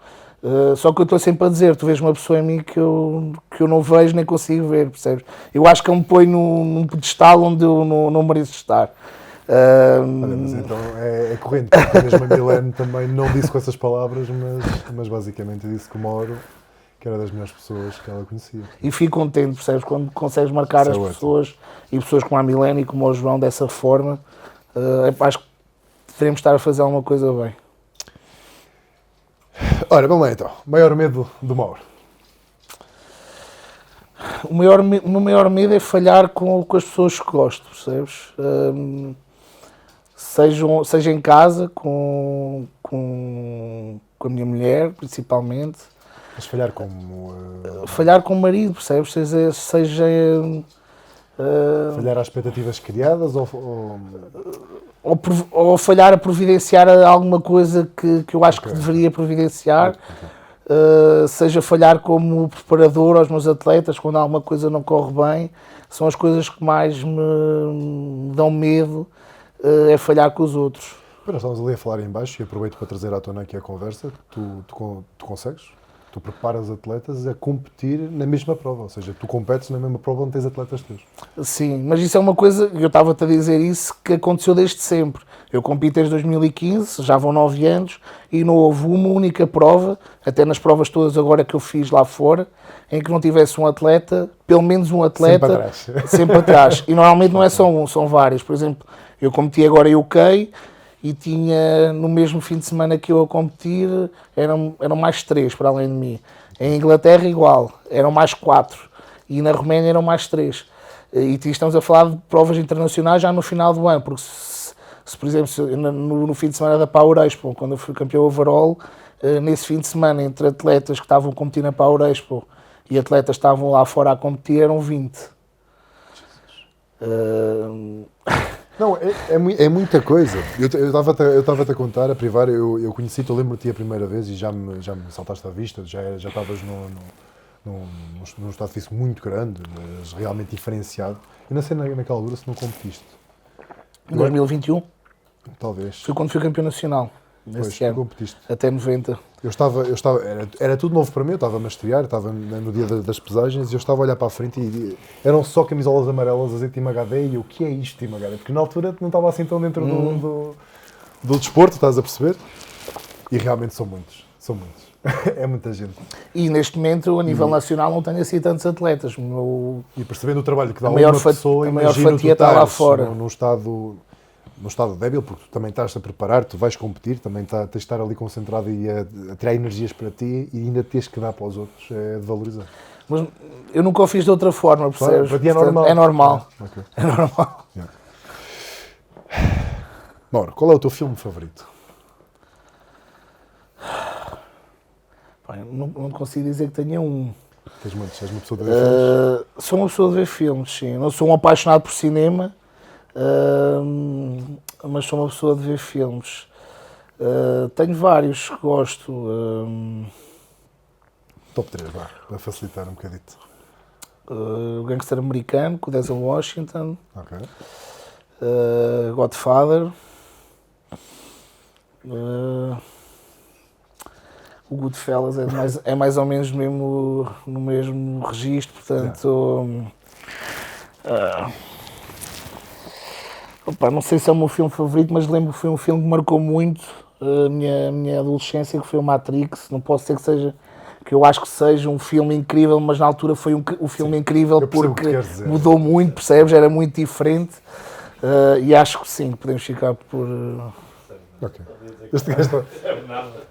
Só que eu estou sempre a dizer, tu vês uma pessoa em mim que eu não vejo nem consigo ver, percebes? Eu acho que ele me põe num pedestal onde eu não mereço estar. Olha, mas então é corrente, porque mesmo a Milene também não disse com essas palavras, mas basicamente disse que o Mauro, que era das melhores pessoas que ela conhecia. E fico contente, percebes? Quando consegues marcar as pessoas, e pessoas como a Milene e como o João dessa forma, acho que devemos estar a fazer alguma coisa bem. Ora, vamos lá então. Maior medo do Mauro? O meu maior medo é falhar com as pessoas que gosto, percebes? Seja em casa, com a minha mulher, principalmente. Mas falhar como... Falhar com o marido, percebes? Seja Falhar às expectativas criadas ou falhar a providenciar alguma coisa que eu acho que deveria providenciar, seja falhar como preparador aos meus atletas quando alguma coisa não corre bem, são as coisas que mais me dão medo, é falhar com os outros. Nós estávamos ali a falar em baixo e aproveito para trazer à tona aqui a conversa. Tu consegues? Tu preparas atletas a competir na mesma prova, ou seja, tu competes na mesma prova onde tens atletas teus. Sim, mas isso é uma coisa, eu estava-te a dizer isso, que aconteceu desde sempre. Eu compito desde 2015, já vão 9 anos, e não houve uma única prova, até nas provas todas agora que eu fiz lá fora, em que não tivesse um atleta, pelo menos um atleta, sempre atrás. E normalmente não é só um, são vários. Por exemplo, eu competi agora em UK, e tinha, no mesmo fim de semana que eu a competir, eram mais 3 para além de mim. Em Inglaterra igual, eram mais 4. E na Roménia eram mais 3. E estamos a falar de provas internacionais já no final do ano, porque se por exemplo, no fim de semana da Power Expo, quando eu fui campeão overall, nesse fim de semana, entre atletas que estavam a competir na Power Expo e atletas que estavam lá fora a competir, eram 20. Não, é muita coisa. Eu estava-te a contar, a privar, eu conheci-te, eu lembro-te a primeira vez e já me saltaste à vista, já estavas num estado físico muito grande, mas realmente diferenciado. Eu não sei naquela altura se não competiste. Em 2021? Talvez. Foi quando fui campeão nacional, nesse ano, competiste. até 90. Era tudo novo para mim, eu estava a estrear, estava no dia das pesagens e eu estava a olhar para a frente e eram só camisolas amarelas a dizer Team HD e o que é isto Team HD? Porque na altura não estava assim tão dentro do desporto, estás a perceber? E realmente são muitos. É muita gente. E neste momento, a nível nacional, não tenho assim tantos atletas. E percebendo o trabalho que dá uma pessoa, a maior imagino fatia está lá fora. Num estado débil, porque tu também estás a preparar, tu vais competir, também tens de estar ali concentrado e a tirar energias para ti e ainda tens que dar para os outros, é de valorizar. Mas eu nunca o fiz de outra forma, percebes? Para ti é normal. É normal. Okay. É normal. Yeah. Mauro, qual é o teu filme favorito? Não consigo dizer que tenha um. Tens muitos, és uma pessoa de ver filmes? Sou uma pessoa de ver filmes, sim. Não sou um apaixonado por cinema, mas sou uma pessoa de ver filmes. Tenho vários que gosto. Top 3, vá, para facilitar um bocadito. O Gangster Americano, com o Denzel Washington. Ok. Godfather. O Goodfellas é mais ou menos no mesmo registro, portanto... não sei se é o meu filme favorito, mas lembro que foi um filme que marcou muito a minha adolescência, que foi o Matrix. Não posso dizer que seja... que eu acho que seja um filme incrível, mas na altura foi um filme incrível porque mudou muito, percebes? Era muito diferente. E acho que sim, podemos ficar por... Ok. Este gajo está...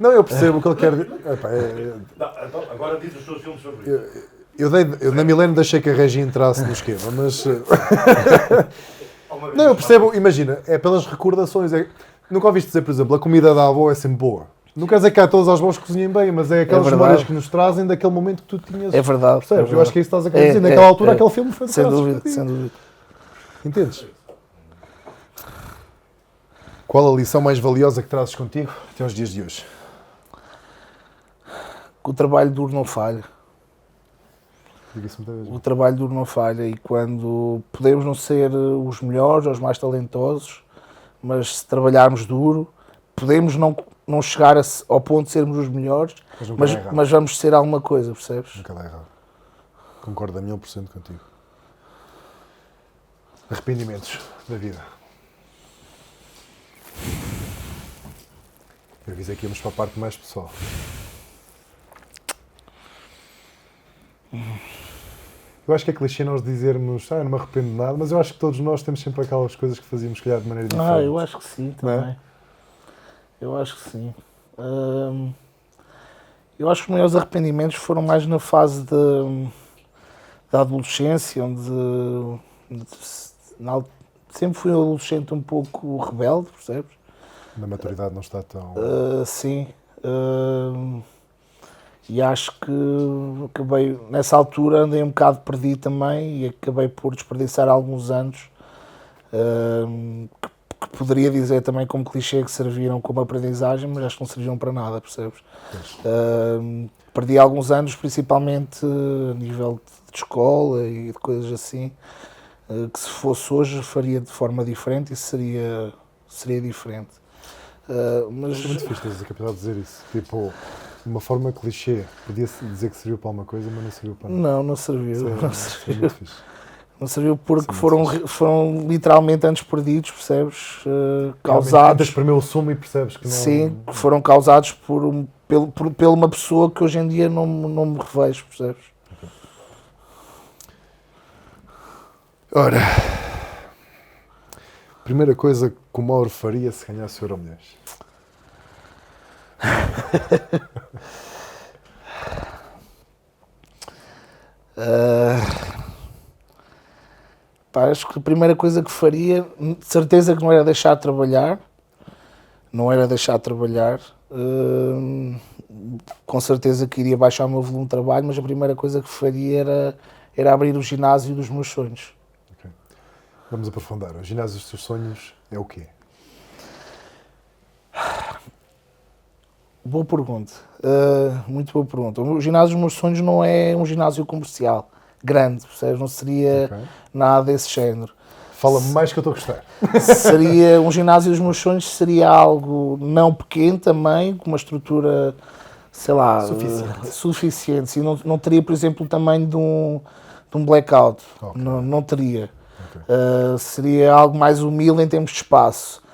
Não, eu percebo o que ele quer dizer. Então, agora diz os seus filmes favoritos. Eu na Milênio deixei que a Regi entrasse no esquema, mas... Não, eu percebo, imagina, é pelas recordações. Nunca ouviste dizer, por exemplo, a comida da avó é sempre boa. Não quer dizer que há todos os avós que cozinhem bem, mas é aquelas memórias que nos trazem daquele momento que tu tinhas. É verdade. Percebes? É verdade. Eu acho que é isso que estás a querer dizer. Naquela altura, aquele filme foi de sem dúvida, sem dúvida. Entendes? Qual a lição mais valiosa que trazes contigo até aos dias de hoje? Que o trabalho duro não falha. Diga-se muitas vezes. O trabalho duro não falha e quando podemos não ser os melhores, os mais talentosos, mas se trabalharmos duro, podemos não chegar ao ponto de sermos os melhores, mas vamos ser alguma coisa, percebes? Nunca dá errado. Concordo a 1000% contigo. Arrependimentos da vida. Eu avisei que íamos para a parte mais pessoal. Eu acho que é clichê nós dizermos não me arrependo de nada, mas eu acho que todos nós temos sempre aquelas coisas que fazíamos, se calhar, de maneira diferente. Eu acho que sim, também. É? Eu acho que sim. Eu acho que os maiores arrependimentos foram mais na fase da adolescência, onde sempre fui um adolescente um pouco rebelde, percebes? Na maturidade não está tão... Sim. E acho que acabei, nessa altura andei um bocado perdido também e acabei por desperdiçar alguns anos que poderia dizer também como clichê que serviram como aprendizagem, mas acho que não serviram para nada, percebes? Perdi alguns anos, principalmente a nível de escola e de coisas assim, que se fosse hoje faria de forma diferente e seria diferente. Mas É muito difícil teres a capacidade de dizer isso. Tipo, de uma forma clichê, podia-se dizer que serviu para alguma coisa, mas não serviu para nada. não serviu. Isso é Não muito serviu. fixe. Não serviu porque Isso é muito foram literalmente anos perdidos, percebes? Realmente, Causados. tentas espremer o sumo e percebes que não... Sim, que foram causados por uma pessoa que hoje em dia não me revejo, percebes? Ora, primeira coisa que o Mauro faria se ganhasse o Euromilhões. Acho que a primeira coisa que faria, de certeza que não era deixar de trabalhar, com certeza que iria baixar o meu volume de trabalho, mas a primeira coisa que faria era abrir o ginásio dos meus sonhos. Okay. Vamos aprofundar. O ginásio dos teus sonhos é o quê? Boa pergunta, muito boa pergunta. O ginásio dos meus sonhos não é um ginásio comercial grande, percebes? Não seria nada desse género. Fala-me mais que eu estou a gostar. Seria um ginásio dos meus sonhos, seria algo não pequeno também, com uma estrutura, sei lá, suficiente. Sim, não teria, por exemplo, o tamanho de um blackout. Okay. Não teria. Okay. Seria algo mais humilde em termos de espaço.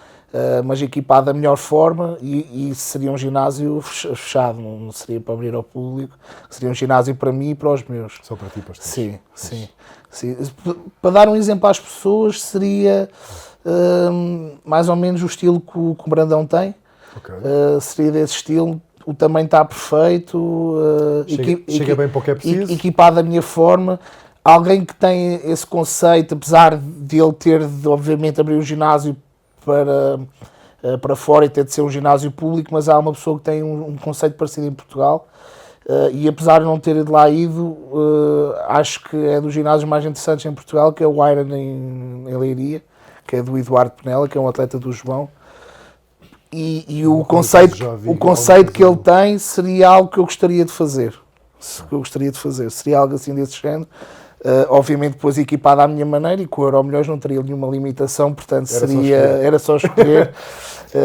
Mas equipado da melhor forma e seria um ginásio fechado, não seria para abrir ao público, seria um ginásio para mim e para os meus. Só para ti e para os teus. Sim. Para dar um exemplo às pessoas, seria mais ou menos o estilo que o Brandão tem. Okay. Seria desse estilo, o tamanho está perfeito, chega bem para o que é preciso. Equipado da minha forma. Alguém que tem esse conceito, apesar de ele ter de, obviamente, abrir o ginásio para fora e ter de ser um ginásio público, mas há uma pessoa que tem um conceito parecido em Portugal e apesar de não ter de lá ido, acho que é dos ginásios mais interessantes em Portugal, que é o Iron em Leiria, que é do Eduardo Penela, que é um atleta do João, e o conceito que ele tem seria algo que eu gostaria de fazer. Seria algo assim desse género. Obviamente depois equipado à minha maneira e com o Euromilhões não teria nenhuma limitação, portanto era só escolher.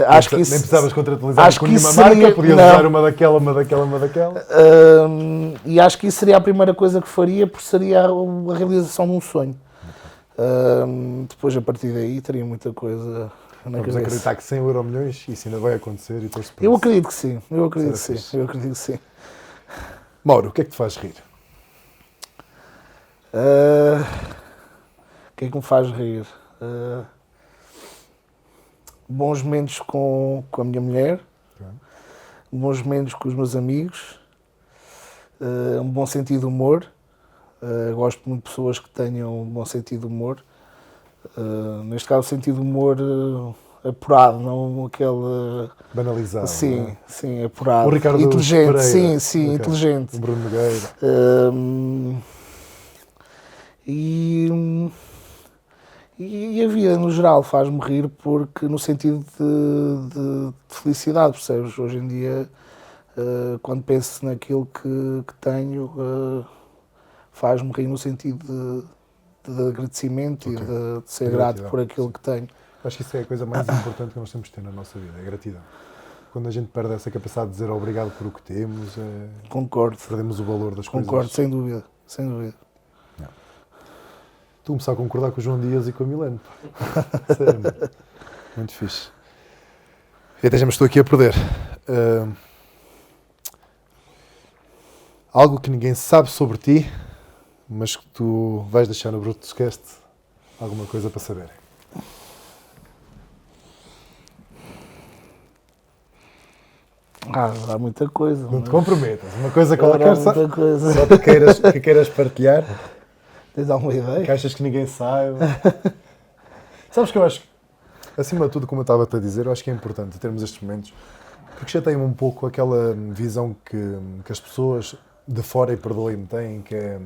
Acho que isso, nem precisavas contratualizar com nenhuma marca, podias usar uma daquela. E acho que isso seria a primeira coisa que faria, porque seria a realização de um sonho. Depois a partir daí teria muita coisa na Vamos cabeça. acreditar que sem o Euromilhões isso ainda vai acontecer e torço por Eu isso. acredito que sim. Mauro, o que é que te faz rir? O que é que me faz rir? Bons momentos com a minha mulher, bons momentos com os meus amigos, um bom sentido de humor. Gosto muito de pessoas que tenham um bom sentido de humor. Neste caso, o sentido de humor apurado, não aquele... Banalizado. Sim, apurado. O Ricardo inteligente, Pereira. sim, inteligente. O Bruno Nogueira. E a vida no geral faz-me rir porque no sentido de felicidade, percebes? Hoje em dia, quando penso naquilo que tenho, faz-me rir no sentido de agradecimento e de ser grato por aquilo que tenho. Acho que isso é a coisa mais importante que nós temos de ter na nossa vida, é a gratidão. Quando a gente perde essa capacidade de dizer obrigado por o que temos, Concordo. Perdemos o valor das coisas. Concordo, sem dúvida. Estou a começar a concordar com o João Dias e com a Milene. Sério, muito fixe. E até já me estou aqui a perder. Algo que ninguém sabe sobre ti, mas que tu vais deixar no Brutuscast alguma coisa para saber. Há muita coisa. Não te comprometas. Uma coisa qualquer muita coisa. só que queiras partilhar. Tens alguma ideia? Que achas que ninguém saiba. Sabes que eu acho que, acima de tudo, como eu estava-te a dizer, eu acho que é importante termos estes momentos Porque chateia-me um pouco aquela visão que as pessoas de fora, e perdoem-me, têm, que é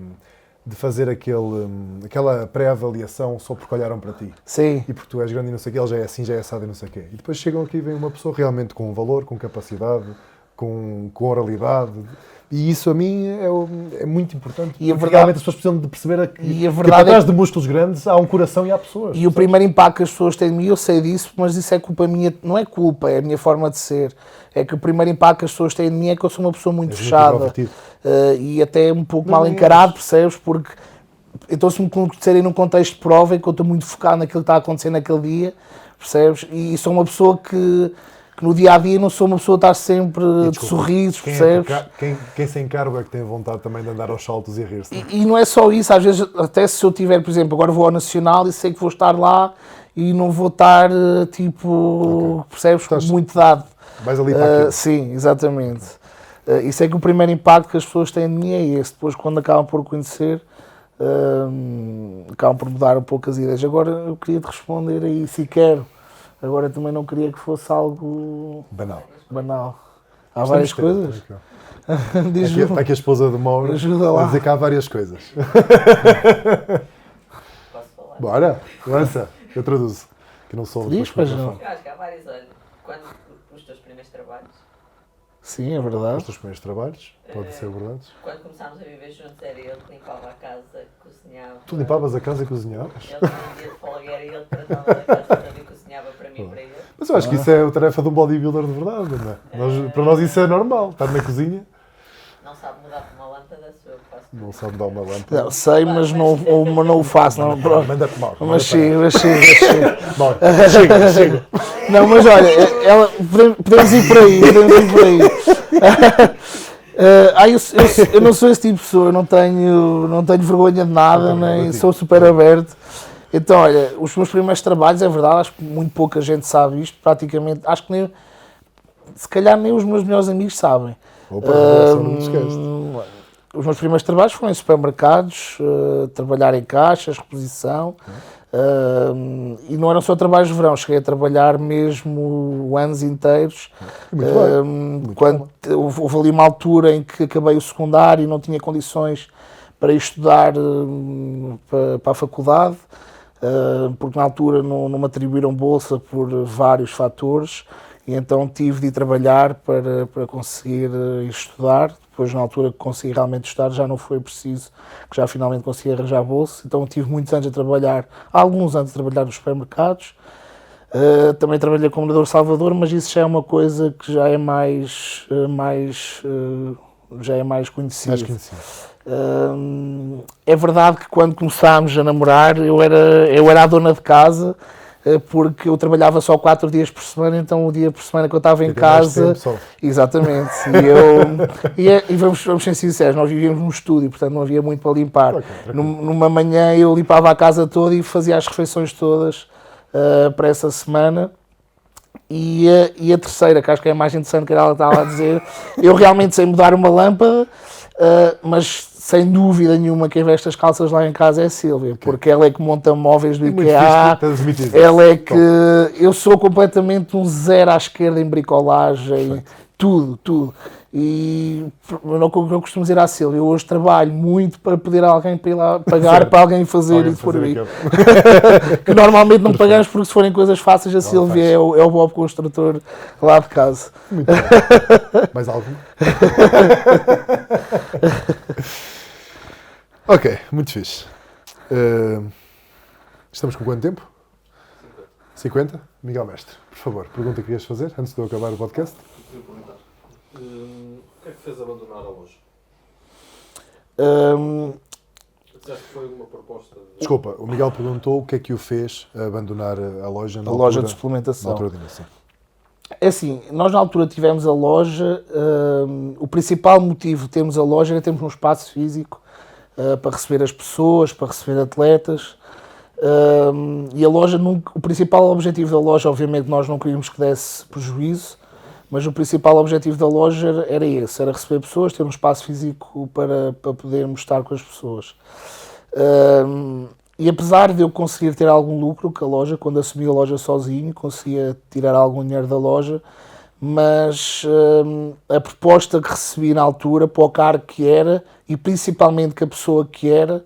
de fazer aquela pré-avaliação só porque olharam para ti. Sim. E porque tu és grande e não sei o quê, ele já é assim, já é assado e não sei o quê. E depois chegam aqui e vem uma pessoa realmente com valor, com capacidade, com oralidade. E isso a mim é muito importante. E a porque verdade- realmente as pessoas precisam de perceber que a por verdade trás de músculos grandes há um coração e há pessoas. E o primeiro impacto que as pessoas têm de mim, eu sei disso, mas isso é culpa minha, não é culpa, é a minha forma de ser. É que o primeiro impacto que as pessoas têm de mim é que eu sou uma pessoa muito És muito fechada introvertido. e até um pouco Não mal és. encarado, percebes? Porque então se me conhecerem num contexto de prova em que eu estou muito focado naquilo que está a acontecer naquele dia, percebes? E sou uma pessoa que no dia a dia não sou uma pessoa que está sempre de desculpa, sorrisos, Quem, percebes? quem se encarga é que tem vontade também de andar aos saltos e a rir-se. E não é só isso, às vezes, até se eu tiver, por exemplo, agora vou ao Nacional e sei que vou estar lá e não vou estar, tipo, percebes, Estás- muito dado. Vais ali para aquilo. Sim, exatamente. Isso é que o primeiro impacto que as pessoas têm de mim é esse. Depois, quando acabam por conhecer, acabam por mudar um pouco as ideias. Agora, eu queria te responder aí, se quero. Agora, também não queria que fosse algo Banal. banal. Há várias coisas. Está Diz-me. aqui a esposa de Mauro Ajuda lá. a dizer que há várias coisas. Posso falar? Bora, lança, eu traduzo. Que não sou Diz, depois pois com o não. microfone. Eu acho que há vários, olha, quando os teus primeiros trabalhos, Sim, é Os verdade. teus primeiros trabalhos, pode ser verdade. quando começámos a viver juntos, era ele que limpava a casa, cozinhava. Tu limpavas a casa e cozinhavas? Ele tinha um dia de folga, era ele que tratava da casa toda e cozinhava para mim e para ele. Mas eu acho que isso é a tarefa de um bodybuilder de verdade, não é? Para nós isso é normal, estar na cozinha, Não sabe mudar para uma lâmpada, sou eu que faço. não sabe dar uma lâmpada. Não, sei, mas não o faço. Não, pronto. Manda-te mal. Mas sim, mas sim, mas sim. Mauro, chega, chega. Não, mas olha, podemos ir por aí, podemos ir por aí. Eu não sou esse tipo de pessoa, eu não tenho vergonha de nada, Eu também, nem contigo. sou super aberto. Então, olha, os meus primeiros trabalhos, é verdade, acho que muito pouca gente sabe isto, praticamente, acho que nem, se calhar nem os meus melhores amigos sabem. Opa, essa não me esquece. Os meus primeiros trabalhos foram em supermercados, trabalhar em caixas, reposição, e não eram só trabalhos de verão, cheguei a trabalhar mesmo anos inteiros. Muito bem. Quando houve ali uma altura em que acabei o secundário e não tinha condições para ir estudar para a faculdade, porque na altura não me atribuíram bolsa por vários fatores, e então tive de ir trabalhar para conseguir ir estudar. Depois, na altura que consegui realmente estudar, já não foi preciso, que já finalmente consegui arranjar bolsa. Então tive muitos anos a trabalhar, alguns anos a trabalhar nos supermercados. Também trabalhei como vendedor Salvador, mas isso já é uma coisa que já é mais conhecida. Mais conhecido. É verdade que quando começámos a namorar eu era a dona de casa, porque eu trabalhava só 4 dias por semana, então o dia por semana que eu estava em Fica mais casa... tempo só. Exatamente. E vamos ser sinceros, nós vivíamos num estúdio, portanto não havia muito para limpar. Ok, tranquilo. Numa manhã eu limpava a casa toda e fazia as refeições todas para essa semana. E a terceira, que acho que é a mais interessante que ela estava a dizer, eu realmente sei mudar uma lâmpada, mas sem dúvida nenhuma quem veste as calças lá em casa é a Sílvia, porque ela é que monta móveis do É muito IKEA, fixe transmitir isso. ela é que... Eu sou completamente um zero à esquerda em bricolagem, tudo. E não costumo dizer à Sílvia, eu hoje trabalho muito para pedir a alguém para ir lá pagar Certo. para alguém fazer Alguém isso por fazer mim. aquilo. Que normalmente não pagamos porque se forem coisas fáceis a Sílvia é o Bob construtor lá de casa. Muito bem. Mais algum? Ok, muito fixe. Estamos com quanto tempo? 50? Miguel Mestre, por favor, pergunta que querias fazer antes de eu acabar o podcast? Queria perguntar. O que é que fez abandonar a loja? Disseste que foi uma proposta de... Desculpa, o Miguel perguntou o que é que o fez abandonar a loja na A loja altura, de suplementação. na altura de início. É assim, nós na altura tivemos a loja, o principal motivo de termos a loja era termos um espaço físico para receber as pessoas, para receber atletas, e a loja, o principal objetivo da loja, obviamente nós não queríamos que desse prejuízo, mas o principal objetivo da loja era esse, era receber pessoas, ter um espaço físico para podermos estar com as pessoas. E apesar de eu conseguir ter algum lucro com a loja, quando assumi a loja sozinho, conseguia tirar algum dinheiro da loja, mas a proposta que recebi na altura, para o cargo que era, e principalmente que a pessoa que era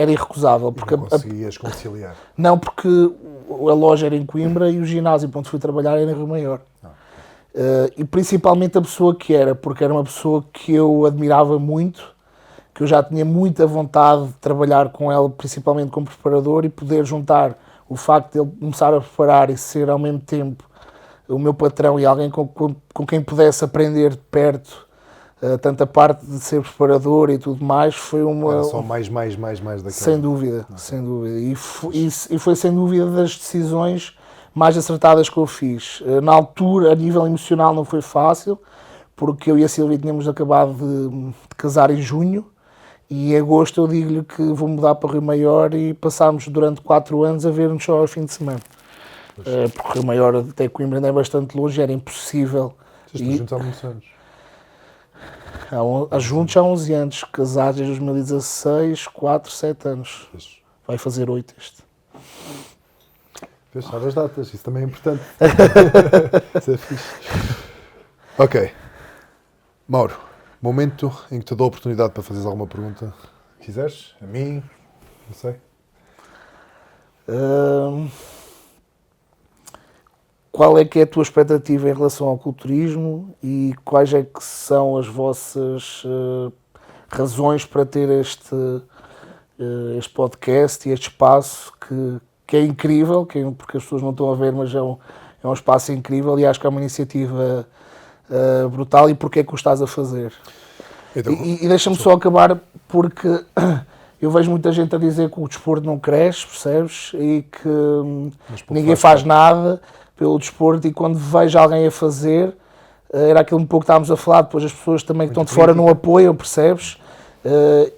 irrecusável. Porque Porque não conseguias conciliar. não, porque a loja era em Coimbra e o ginásio para onde fui trabalhar era em Rio Maior. E principalmente a pessoa que era, porque era uma pessoa que eu admirava muito, que eu já tinha muita vontade de trabalhar com ela, principalmente como preparador, e poder juntar o facto de ele começar a preparar e ser ao mesmo tempo o meu patrão e alguém com quem pudesse aprender de perto, tanto a parte de ser preparador e tudo mais, foi uma... Era só mais daquela. Sem dúvida, sem dúvida. E foi sem dúvida das decisões mais acertadas que eu fiz. Na altura, a nível emocional, não foi fácil, porque eu e a Silvia tínhamos acabado de casar em junho, e em agosto eu digo-lhe que vou mudar para Rio Maior e passámos durante 4 anos a ver-nos só ao fim de semana. Porque Rio Maior até Coimbra ainda é bastante longe, era impossível. Vocês estão juntos há muitos anos. Juntos há 11 anos, casados desde 2016, 4, 7 anos. Vai fazer 8 este. Fechar as datas, isso também é importante. Isso é fixe. Ok. Mauro, momento em que te dou a oportunidade para fazeres alguma pergunta. Quiseres? A mim? Não sei. Qual é que é a tua expectativa em relação ao culturismo e quais é que são as vossas razões para ter este podcast e este espaço que é incrível, porque as pessoas não estão a ver, mas é um espaço incrível e acho que é uma iniciativa brutal. E porque é que o estás a fazer? Então, E deixa-me só acabar, porque eu vejo muita gente a dizer que o desporto não cresce, percebes? E que ninguém faz nada pelo desporto, e quando vejo alguém a fazer, era aquilo um pouco que estávamos a falar, depois as pessoas também que estão de fora não apoiam, percebes?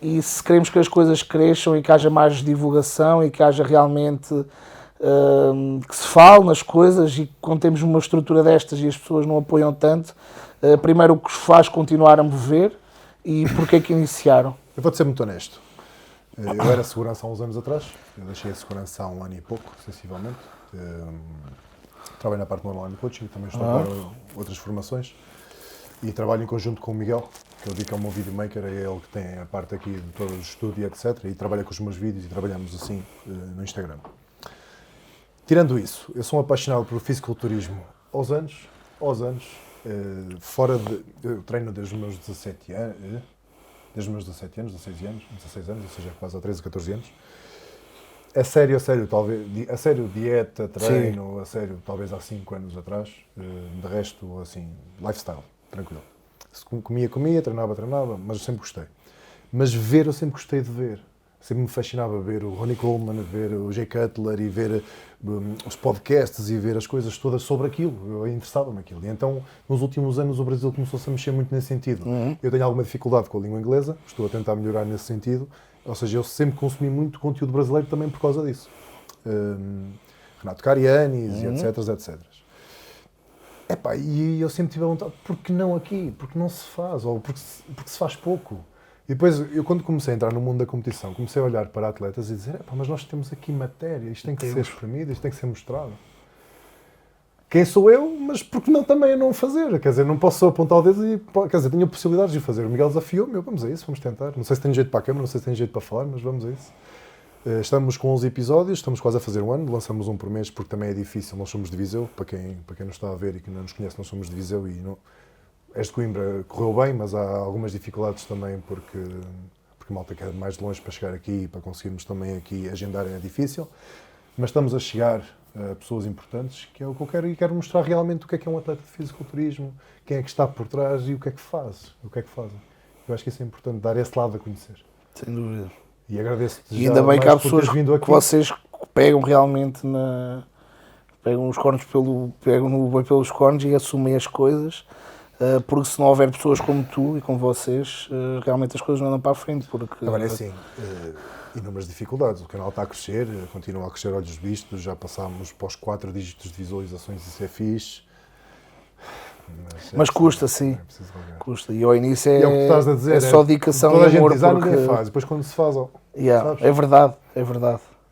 E se queremos que as coisas cresçam e que haja mais divulgação e que haja realmente que se fale nas coisas, e quando temos uma estrutura destas e as pessoas não apoiam tanto, primeiro o que os faz continuar a mover e porque é que iniciaram? eu vou-te ser muito honesto. Eu era segurança há uns anos atrás. Eu deixei a segurança há 1 ano e pouco, sensivelmente. Trabalho na parte do online coaching, também estou a dar outras formações. E trabalho em conjunto com o Miguel, que é o meu videomaker, é ele que tem a parte aqui de todo o estúdio, etc. E trabalha com os meus vídeos e trabalhamos assim no Instagram. Tirando isso, eu sou um apaixonado por fisiculturismo aos anos. Eu treino desde os meus 17 anos, desde os meus 16 anos, 16 anos, ou seja, quase há 13, 14 anos. A sério, talvez, a sério, dieta, treino, sim. A sério, talvez há 5 anos atrás. De resto, assim, lifestyle, tranquilo. Se comia, treinava, mas eu sempre gostei. Mas ver, eu sempre gostei de ver. Sempre me fascinava ver o Ronnie Coleman, ver o Jay Cutler e ver os podcasts e ver as coisas todas sobre aquilo. Eu interessava-me aquilo. E então, nos últimos anos, o Brasil começou-se a mexer muito nesse sentido. Eu tenho alguma dificuldade com a língua inglesa, estou a tentar melhorar nesse sentido. Ou seja, eu sempre consumi muito conteúdo brasileiro também por causa disso. Renato Carianis e etc. Epá, e eu sempre tive a vontade, porque não aqui? Porque não se faz, ou porque se faz pouco. E depois, eu quando comecei a entrar no mundo da competição, comecei a olhar para atletas e dizer, mas nós temos aqui matéria, isto tem que ser exprimido, isto tem que ser mostrado. Quem sou eu, mas porque não também a não fazer? Quer dizer, não posso só apontar o dedo e... Quer dizer, tinha possibilidades de o fazer. O Miguel desafiou-me, vamos a isso, vamos tentar. Não sei se tenho jeito para a câmera, não sei se tenho jeito para falar, mas vamos a isso. Estamos com 11 episódios, estamos quase a fazer 1 ano, lançamos um por mês porque também é difícil, nós somos de Viseu, para quem nos está a ver e que não nos conhece, nós somos de Viseu e não... Este Coimbra correu bem, mas há algumas dificuldades também porque malta quer mais de longe para chegar aqui e para conseguirmos também aqui agendar é difícil. Mas estamos a chegar a pessoas importantes, que é o que eu quero, e quero mostrar realmente o que é um atleta de fisiculturismo, quem é que está por trás e o que é que fazem. Eu acho que isso é importante, dar esse lado a conhecer. Sem dúvida. E agradeço-te já ainda bem que há pessoas que vocês pegam realmente pegam os cornos pegam no boi pelos cornos e assumem as coisas, porque se não houver pessoas como tu e como vocês, realmente as coisas não andam para a frente. Porque... Agora é assim, inúmeras dificuldades, o canal está a crescer, continua a crescer olhos vistos, já passámos para os 4 dígitos de visualizações, isso é fixe. Mas custa, sim. Custa. E ao início é o que estás a dizer, é só dedicação e amor. Toda a gente diz, ninguém faz, depois quando se faz, é verdade.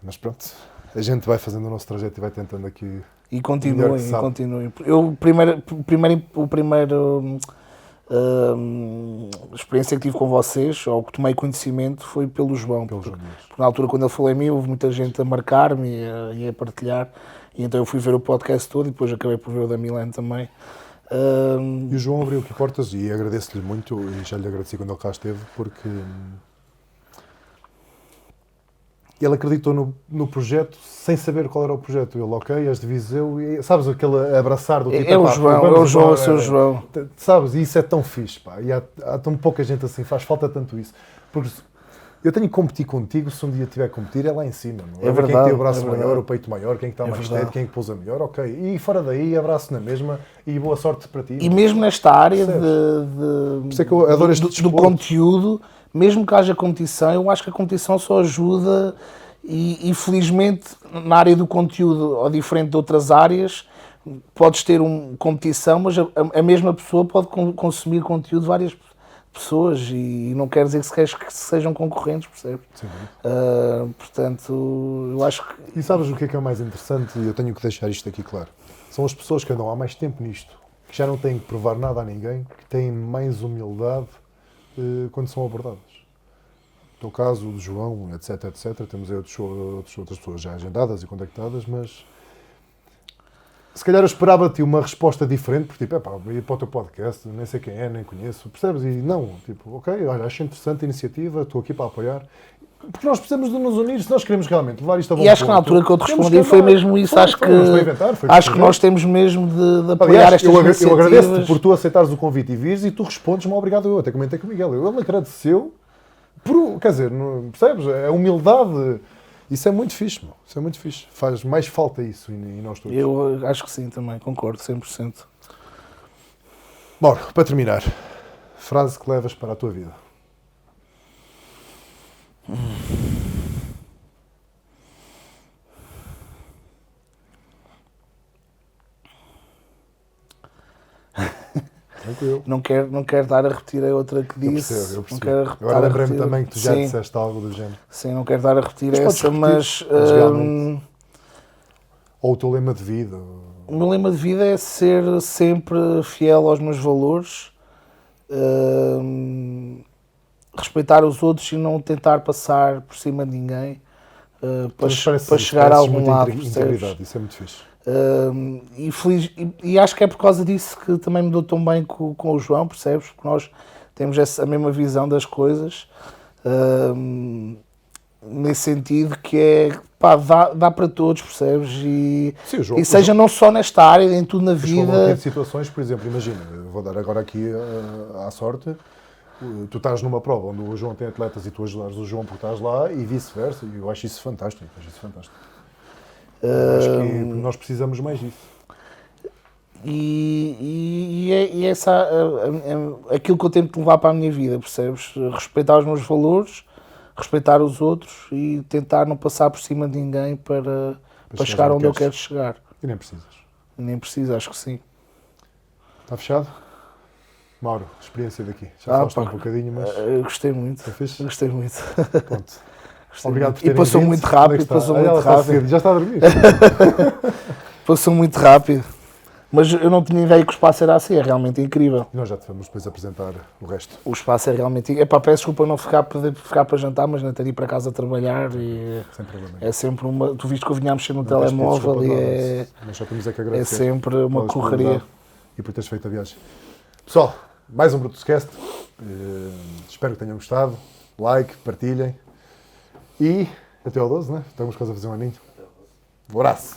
Mas pronto, a gente vai fazendo o nosso trajeto e vai tentando aqui E Melhor que sabe. continuem. Eu, o primeiro experiência que tive com vocês, ou que tomei conhecimento, foi pelo João. Porque na altura, quando ele falou em mim, houve muita gente a marcar-me e a partilhar. E então eu fui ver o podcast todo e depois acabei por ver o da Milene também. E o João abriu aqui portas e agradeço-lhe muito, e já lhe agradeci quando ele cá esteve, porque ele acreditou no projeto sem saber qual era o projeto. Ele, ok, és de Viseu, e sabes, aquele abraçar do tipo... É o João, o seu João. Sabes, e isso é tão fixe, pá, e há tão pouca gente assim, faz falta tanto isso. Porque eu tenho que competir contigo, se um dia tiver que competir, é lá em cima. Não? É verdade. Quem tem o braço é maior, verdade. o peito maior, quem está É mais verdade. teto, quem que pousa melhor, ok. E fora daí, abraço na mesma e boa sorte para ti. E mesmo nesta área Por isso é que eu adoro este do desporto. conteúdo, mesmo que haja competição, eu acho que a competição só ajuda e felizmente na área do conteúdo, ou diferente de outras áreas, podes ter uma competição, mas a mesma pessoa pode consumir conteúdo de várias pessoas e não quer dizer que sejam concorrentes, percebes? Sim. Portanto, eu acho que... E sabes o que é o mais interessante? E eu tenho que deixar isto aqui claro. São as pessoas que andam há mais tempo nisto, que já não têm que provar nada a ninguém, que têm mais humildade quando são abordadas. No teu caso, o do João, etc, etc. Temos aí outras pessoas já agendadas e contactadas, mas se calhar eu esperava-te uma resposta diferente, porque tipo, ir para o teu podcast, nem sei quem é, nem conheço, percebes? E não, tipo, ok, olha, acho interessante a iniciativa, estou aqui para apoiar. Porque nós precisamos de nos unir, se nós queremos realmente levar isto a bom E acho que na ponto, altura que eu te temos respondi que foi andar. mesmo isso. Foi, Acho não estou a inventar, foi acho que correto. nós temos mesmo de apoiar Aliás, estas eu iniciativas. agradeço-te por tu aceitares o convite e vires e tu respondes-me obrigado. Eu até comentei com o Miguel. Ele agradeceu, quer dizer, percebes? A humildade. Isso é muito fixe, meu. Isso é muito fixe. Faz mais falta isso em nós todos. Eu acho que sim, também, concordo, 100%. Mauro, para terminar, frase que levas para a tua vida. Tranquilo. Não quero dar a repetir a outra que disse. Eu percebo. Não quero Agora lembrei-me repetir. também que tu já Sim, disseste algo do género. sim, não quero dar a repetir Mas podes essa, repetir, mas mas realmente. Ou o teu lema de vida. o meu lema de vida é ser sempre fiel aos meus valores, respeitar os outros e não tentar passar por cima de ninguém para chegar a algum lado, percebes? Integridade, isso é muito fixe. E acho que é por causa disso que também me dou tão bem com o João, percebes? Porque nós temos a mesma visão das coisas, nesse sentido que é, pá, dá para todos, percebes? Sim, o João, E seja não só nesta área, em tudo na Mas como vida. tem situações, por exemplo, imagina, eu vou dar agora aqui à sorte, tu estás numa prova onde o João tem atletas e tu ajudares o João porque estás lá e vice-versa, e eu acho isso fantástico, Eu acho que nós precisamos mais disso. E essa aquilo que eu tento levar para a minha vida, percebes? Respeitar os meus valores, respeitar os outros e tentar não passar por cima de ninguém para chegar onde eu quero chegar. E nem precisas. Nem preciso, acho que sim. Está fechado? Mauro, experiência daqui. Já falaste um bocadinho, mas Gostei muito. foi fixe? Gostei muito. Pronto. Gostei Obrigado muito. por terem E passou vindo. muito Onde é que rápido, está? passou Ela muito está rápido. cedo. Já está a dormir. Passou muito rápido. Mas eu não tinha ideia que o espaço era assim, é realmente incrível. E nós já te vamos depois apresentar o resto. O espaço é realmente incrível. Epá, peço desculpa não ficar para jantar, mas não ter de ir para casa trabalhar e Sem problema. é sempre uma... Tu viste que eu vinha a mexer no Não tens pedido telemóvel desculpa e de nada. Nós só temos é que é agradecer. sempre uma pela correria. disponibilidade e por teres feito a viagem. Pessoal, mais um Brutuscast. Espero que tenham gostado. Like, partilhem. E até ao 12, né? Estamos quase a fazer um aninho. Um abraço.